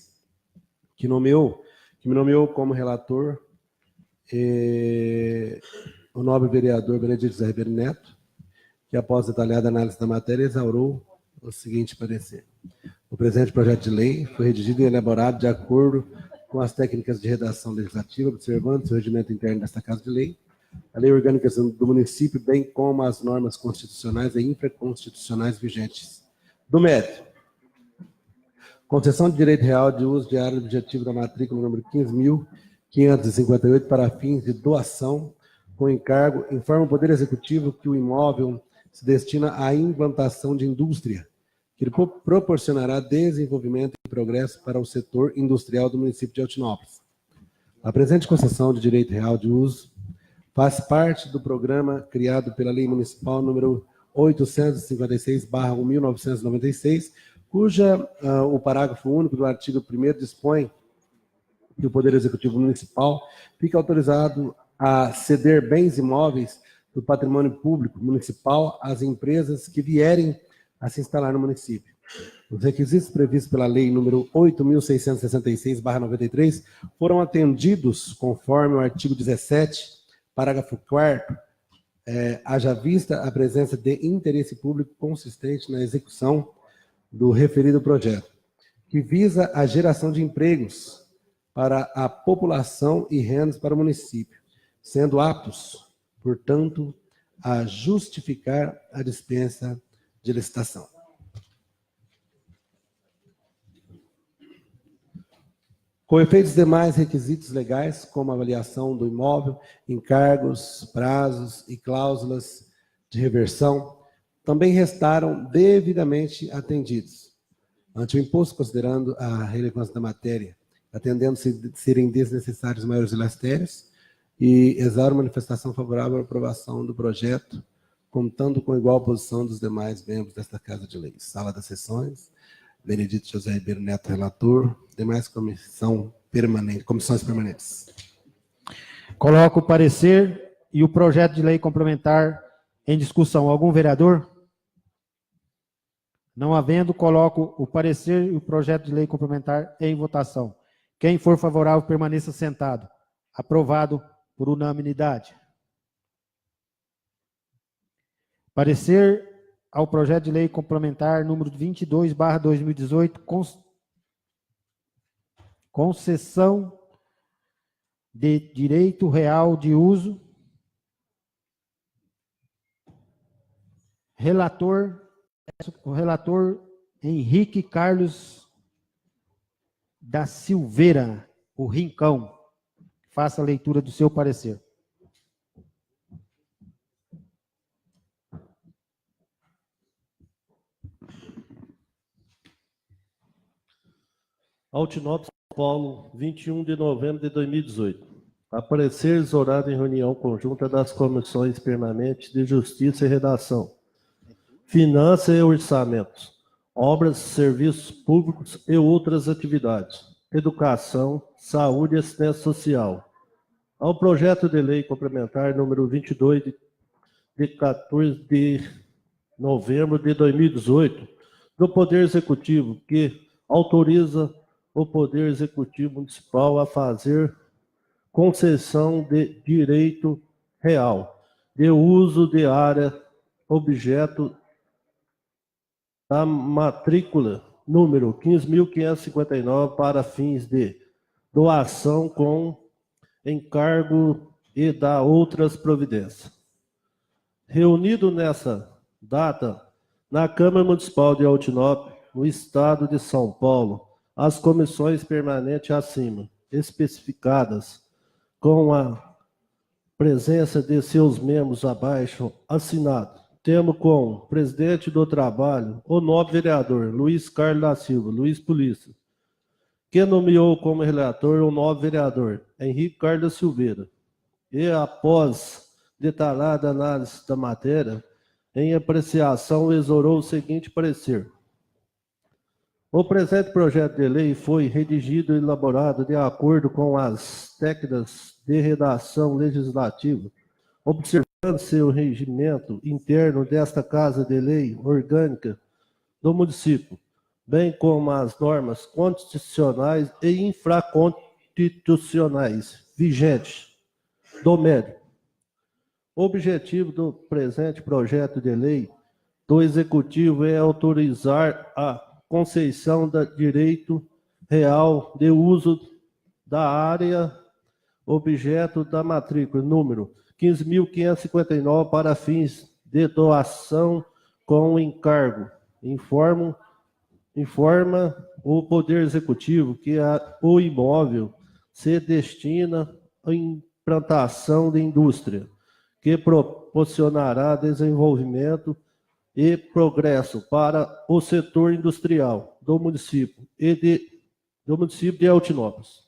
que me nomeou como relator, o nobre vereador Benedito José Ribeiro Neto, que após detalhada análise da matéria, exaurou o seguinte parecer. O presente projeto de lei foi redigido e elaborado de acordo com as técnicas de redação legislativa, observando o regimento interno desta Casa de Lei, a lei orgânica do município, bem como as normas constitucionais e infraconstitucionais vigentes. Do mérito. Concessão de direito real de uso de área objetivo da matrícula número 15.558 para fins de doação com encargo. Informa o Poder Executivo que o imóvel se destina à implantação de indústria, que proporcionará desenvolvimento e progresso para o setor industrial do município de Altinópolis. A presente concessão de direito real de uso faz parte do programa criado pela Lei Municipal número 856/1996, cuja o parágrafo único do artigo 1º dispõe que o Poder Executivo Municipal fica autorizado a ceder bens imóveis do patrimônio público municipal às empresas que vierem a se instalar no município. Os requisitos previstos pela Lei número 8.666/93 foram atendidos conforme o artigo 17, parágrafo 4º, haja vista a presença de interesse público consistente na execução do referido projeto, que visa a geração de empregos para a população e rendas para o município, sendo aptos, portanto, a justificar a dispensa de licitação. Com efeito dos demais requisitos legais, como avaliação do imóvel, encargos, prazos e cláusulas de reversão, também restaram devidamente atendidos ante o imposto, considerando a relevância da matéria, atendendo-se serem desnecessários maiores ilastérios, e exauro manifestação favorável à aprovação do projeto, contando com igual posição dos demais membros desta Casa de Leis. Sala das Sessões, Benedito José Ribeiro Neto, relator, demais comissões permanentes. Coloco o parecer e o projeto de lei complementar em discussão. Algum vereador? Não havendo, coloco o parecer e o projeto de lei complementar em votação. Quem for favorável, permaneça sentado. Aprovado por unanimidade. Parecer ao projeto de lei complementar número 22/2018, concessão de direito real de uso. O relator Henrique Carlos da Silveira, o Rincão. Faça a leitura do seu parecer. Altinópolis, São Paulo, 21 de novembro de 2018. A parecer exorado em reunião conjunta das comissões permanentes de Justiça e Redação, Finanças e Orçamentos, Obras, Serviços Públicos e outras atividades, Educação, Saúde e Assistência Social, ao projeto de lei complementar número 22 de 14 de novembro de 2018, do Poder Executivo, que autoriza o Poder Executivo Municipal a fazer concessão de direito real de uso de área objeto da matrícula número 15.559 para fins de doação com encargo e da outras providências. Reunido nessa data, na Câmara Municipal de Altinópolis, no Estado de São Paulo, as comissões permanentes acima, especificadas, com a presença de seus membros abaixo, assinado. Temos como presidente do trabalho o nobre vereador Luiz Carlos da Silva, Luiz Polícia, que nomeou como relator o nobre vereador Henrique Carlos da Silveira. E, após detalhada análise da matéria, em apreciação, exorou o seguinte parecer. O presente projeto de lei foi redigido e elaborado de acordo com as técnicas de redação legislativa, observando-se o regimento interno desta Casa de Lei Orgânica do município, bem como as normas constitucionais e infraconstitucionais vigentes do MED. O objetivo do presente projeto de lei do Executivo é autorizar a concessão de direito real de uso da área objeto da matrícula número 15.559 para fins de doação com encargo informa o Poder Executivo que o imóvel se destina à implantação de indústria, que proporcionará desenvolvimento e progresso para o setor industrial do município de Altinópolis.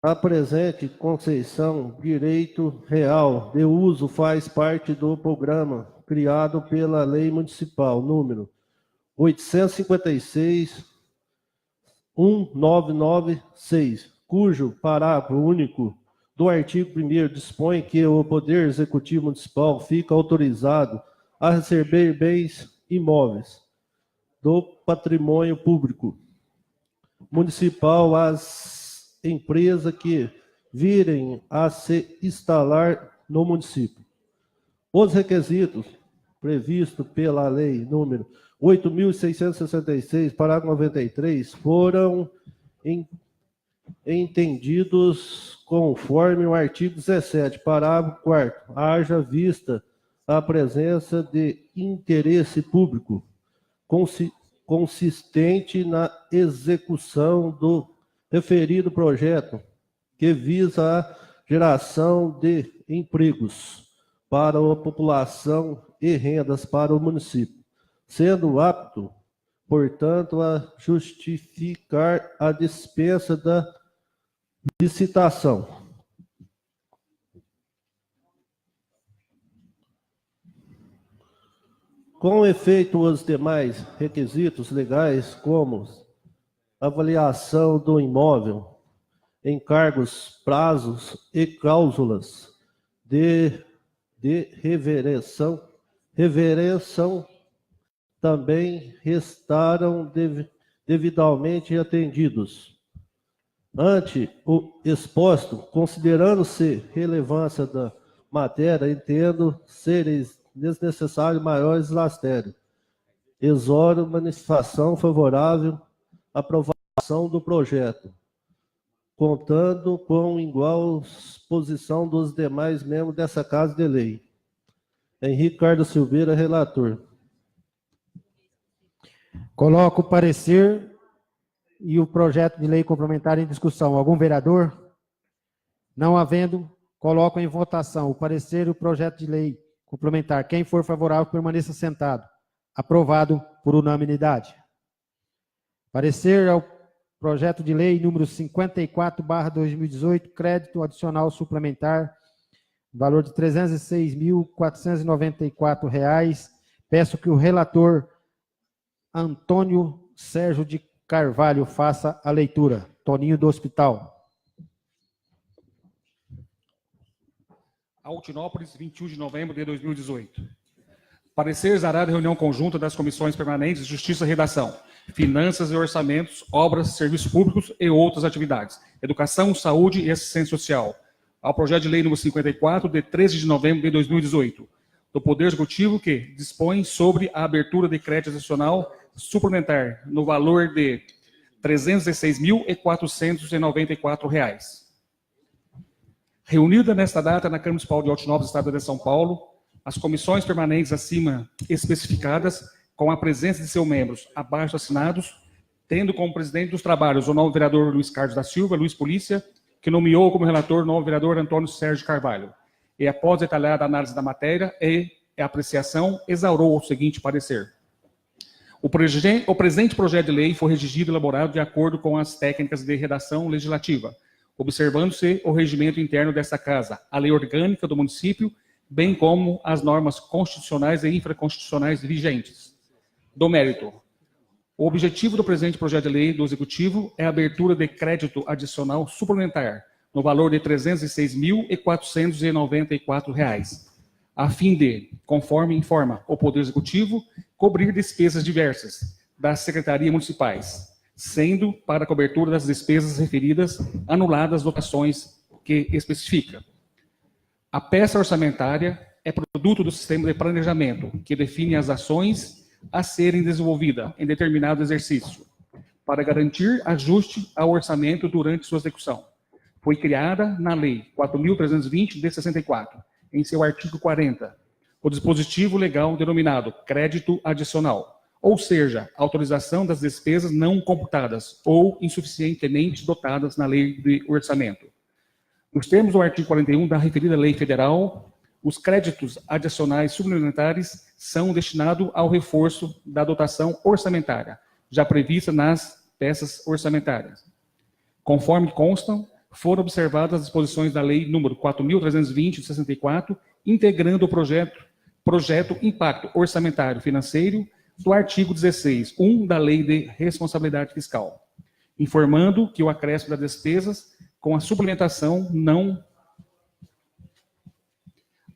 A presente concessão, direito real de uso, faz parte do programa criado pela Lei Municipal número 856/1996, cujo parágrafo único do artigo 1º dispõe que o Poder Executivo Municipal fica autorizado a receber bens imóveis do patrimônio público municipal às empresas que virem a se instalar no município. Os requisitos previstos pela Lei número 8.666, parágrafo 93, foram entendidos conforme o artigo 17, parágrafo 4º, haja vista a presença de interesse público consistente na execução do referido projeto, que visa a geração de empregos para a população e rendas para o município, sendo apto, portanto, a justificar a dispensa da licitação. Com efeito, os demais requisitos legais, como avaliação do imóvel, encargos, prazos e cláusulas de reversão também restaram devidamente atendidos. Ante o exposto, considerando-se relevância da matéria, entendo ser desnecessário maiores lastérios. Exoro manifestação favorável à aprovação do projeto, contando com igual exposição dos demais membros dessa Casa de Lei. Henrique Carlos Silveira, relator. Coloco o parecer e o projeto de lei complementar em discussão. Algum vereador? Não havendo, coloco em votação o parecer e o projeto de lei complementar. Quem for favorável, permaneça sentado. Aprovado por unanimidade. Parecer ao projeto de lei número 54/2018, crédito adicional suplementar, valor de R$ 306.494. Peço que o relator Antônio Sérgio de Carvalho faça a leitura. Toninho do Hospital. Altinópolis, 21 de novembro de 2018. Parecer exarado reunião conjunta das comissões permanentes de Justiça e Redação, Finanças e Orçamentos, Obras, Serviços Públicos e outras atividades, Educação, Saúde e Assistência Social, ao projeto de lei número 54, de 13 de novembro de 2018, do Poder Executivo, que dispõe sobre a abertura de crédito adicional suplementar no valor de R$ 316.494. Reunida nesta data na Câmara Municipal de Altinópolis, Estado de São Paulo, as comissões permanentes acima especificadas, com a presença de seus membros abaixo assinados, tendo como presidente dos trabalhos o novo vereador Luiz Carlos da Silva, Luiz Polícia, que nomeou como relator o novo vereador Antônio Sérgio Carvalho. E após detalhada análise da matéria e apreciação, exaurou o seguinte parecer. O presente projeto de lei foi redigido e elaborado de acordo com as técnicas de redação legislativa, observando-se o regimento interno desta Casa, a lei orgânica do município, bem como as normas constitucionais e infraconstitucionais vigentes. Do mérito. O objetivo do presente projeto de lei do Executivo é a abertura de crédito adicional suplementar, no valor de R$ 306.494, a fim de, conforme informa o Poder Executivo, cobrir despesas diversas das secretarias municipais, sendo para a cobertura das despesas referidas anuladas dotações que especifica. A peça orçamentária é produto do sistema de planejamento, que define as ações a serem desenvolvidas em determinado exercício, para garantir ajuste ao orçamento durante sua execução. Foi criada na Lei 4.320 de 64, em seu artigo 40, o dispositivo legal denominado crédito adicional, ou seja, autorização das despesas não computadas ou insuficientemente dotadas na lei de orçamento. Nos termos do artigo 41 da referida lei federal, os créditos adicionais suplementares são destinados ao reforço da dotação orçamentária, já prevista nas peças orçamentárias. Conforme constam, foram observadas as disposições da lei número 4.320 de 64, integrando o projeto Impacto Orçamentário Financeiro do artigo 16.1 da Lei de Responsabilidade Fiscal, informando que o acréscimo das despesas com a suplementação não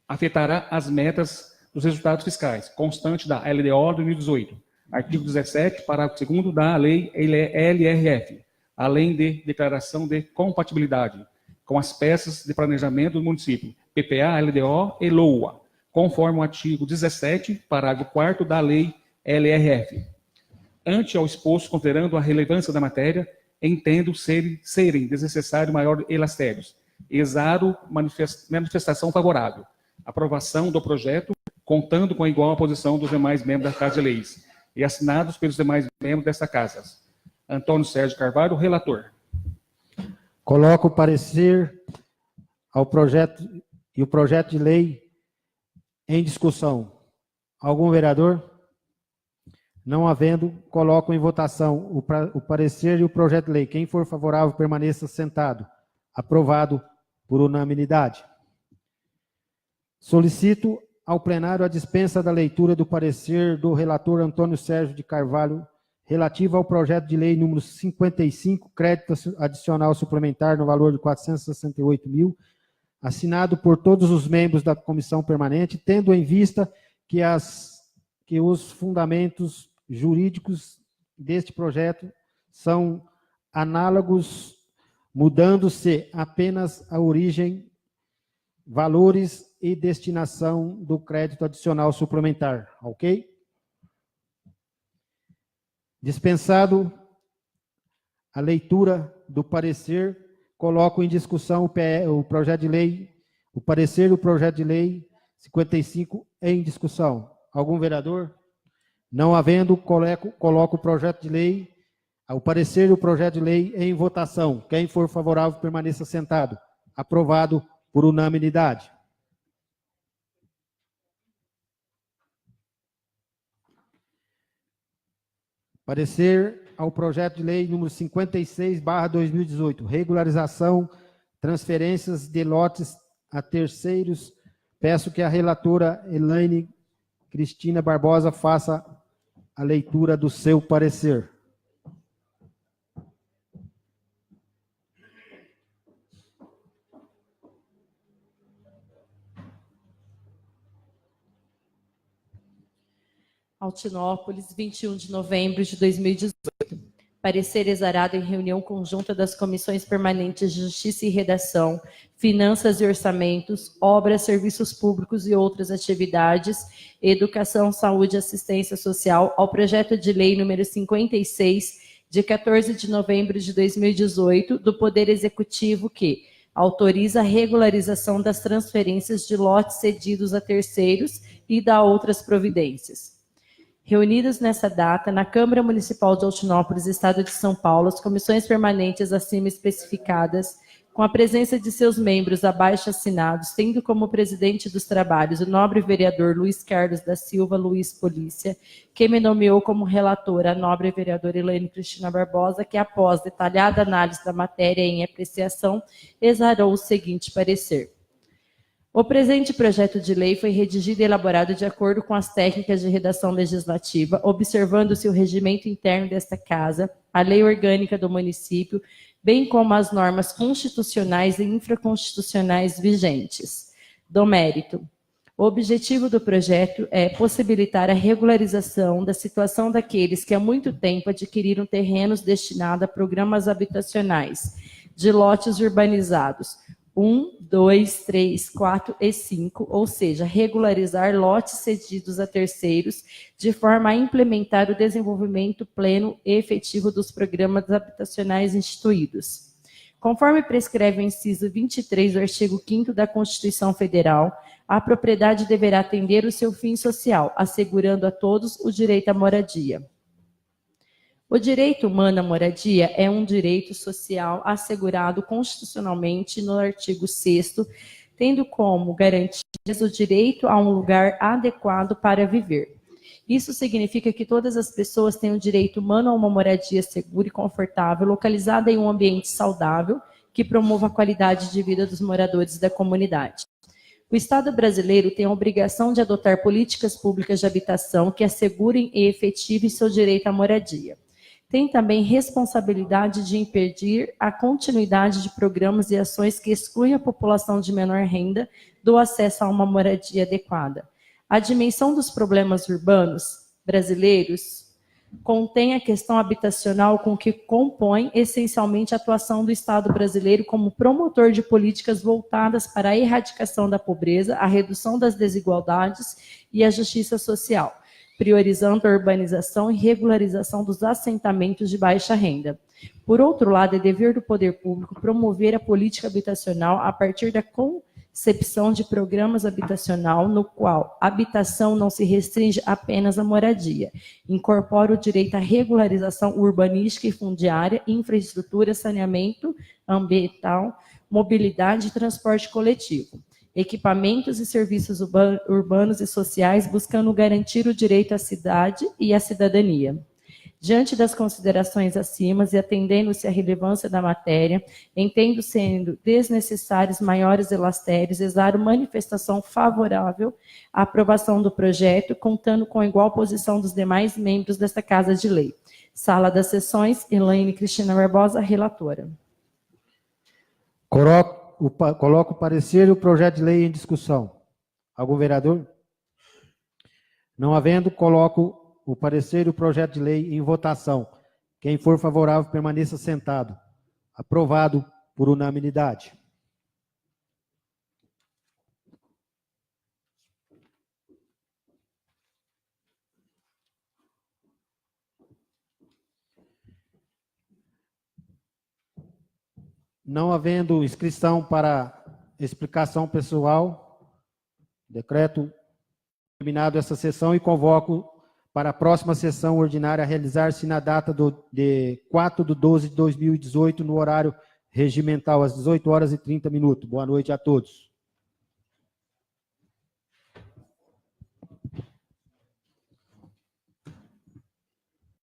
afetará as metas dos resultados fiscais, constante da LDO 2018, artigo 17, parágrafo 2º da Lei LRF, além de declaração de compatibilidade com as peças de planejamento do município, PPA, LDO e LOA, conforme o artigo 17, parágrafo 4º da Lei LRF. Ante ao exposto, considerando a relevância da matéria, entendo serem desnecessários maiores elastérios. Exaro manifestação favorável. Aprovação do projeto, contando com a igual posição dos demais membros da Casa de Leis e assinados pelos demais membros desta Casa. Antônio Sérgio Carvalho, relator. Coloco o parecer ao projeto e o projeto de lei em discussão. Algum vereador? Não havendo, coloco em votação o parecer e o projeto de lei. Quem for favorável, permaneça sentado. Aprovado por unanimidade. Solicito ao plenário a dispensa da leitura do parecer do relator Antônio Sérgio de Carvalho relativo ao projeto de lei número 55, crédito adicional suplementar no valor de 468 mil, assinado por todos os membros da comissão permanente, tendo em vista que os fundamentos jurídicos deste projeto são análogos, mudando-se apenas a origem, valores e destinação do crédito adicional suplementar, ok? Dispensado a leitura do parecer, coloco em discussão o projeto de lei, o parecer do projeto de lei 55 em discussão. Algum vereador? Não havendo, coloco o projeto de lei, o parecer do projeto de lei em votação. Quem for favorável, permaneça sentado. Aprovado por unanimidade. Parecer ao projeto de lei número 56/2018, regularização, transferências de lotes a terceiros. Peço que a relatora Elaine Cristina Barbosa faça a leitura do seu parecer. Altinópolis, 21 de novembro de 2018. Parecer exarado em reunião conjunta das comissões permanentes de Justiça e Redação, Finanças e Orçamentos, Obras, Serviços Públicos e outras atividades, Educação, Saúde e Assistência Social, ao projeto de lei número 56, de 14 de novembro de 2018, do Poder Executivo que autoriza a regularização das transferências de lotes cedidos a terceiros e dá outras providências. Reunidas nessa data, na Câmara Municipal de Altinópolis, Estado de São Paulo, as comissões permanentes acima especificadas, com a presença de seus membros abaixo assinados, tendo como presidente dos trabalhos o nobre vereador Luiz Carlos da Silva Luiz Polícia, que me nomeou como relatora a nobre vereadora Elaine Cristina Barbosa, que após detalhada análise da matéria em apreciação, exarou o seguinte parecer. O presente projeto de lei foi redigido e elaborado de acordo com as técnicas de redação legislativa, observando-se o regimento interno desta Casa, a lei orgânica do município, bem como as normas constitucionais e infraconstitucionais vigentes. Do mérito. O objetivo do projeto é possibilitar a regularização da situação daqueles que há muito tempo adquiriram terrenos destinados a programas habitacionais, de lotes urbanizados, 1, 2, 3, 4 e 5, ou seja, regularizar lotes cedidos a terceiros, de forma a implementar o desenvolvimento pleno e efetivo dos programas habitacionais instituídos. Conforme prescreve o inciso 23 do artigo 5º da Constituição Federal, a propriedade deverá atender o seu fim social, assegurando a todos o direito à moradia. O direito humano à moradia é um direito social assegurado constitucionalmente no artigo 6º, tendo como garantias o direito a um lugar adequado para viver. Isso significa que todas as pessoas têm o direito humano a uma moradia segura e confortável, localizada em um ambiente saudável, que promova a qualidade de vida dos moradores da comunidade. O Estado brasileiro tem a obrigação de adotar políticas públicas de habitação que assegurem e efetivem seu direito à moradia. Tem também responsabilidade de impedir a continuidade de programas e ações que excluem a população de menor renda do acesso a uma moradia adequada. A dimensão dos problemas urbanos brasileiros contém a questão habitacional com que compõe essencialmente a atuação do Estado brasileiro como promotor de políticas voltadas para a erradicação da pobreza, a redução das desigualdades e a justiça social, priorizando a urbanização e regularização dos assentamentos de baixa renda. Por outro lado, é dever do poder público promover a política habitacional a partir da concepção de programas habitacional, no qual a habitação não se restringe apenas à moradia, incorpora o direito à regularização urbanística e fundiária, infraestrutura, saneamento ambiental, mobilidade e transporte coletivo, equipamentos e serviços urbanos e sociais, buscando garantir o direito à cidade e à cidadania. Diante das considerações acima e atendendo-se à relevância da matéria, entendo sendo desnecessários maiores elastérios, exaro manifestação favorável à aprovação do projeto, contando com igual posição dos demais membros desta Casa de Lei. Sala das Sessões, Elaine Cristina Barbosa, relatora. Coloco o parecer e o projeto de lei em discussão. Algum vereador? Não havendo, coloco o parecer e o projeto de lei em votação. Quem for favorável, permaneça sentado. Aprovado por unanimidade. Não havendo inscrição para explicação pessoal, decreto terminado essa sessão e convoco para a próxima sessão ordinária a realizar-se na data de 4/12/2018, no horário regimental, às 18h30. Boa noite a todos.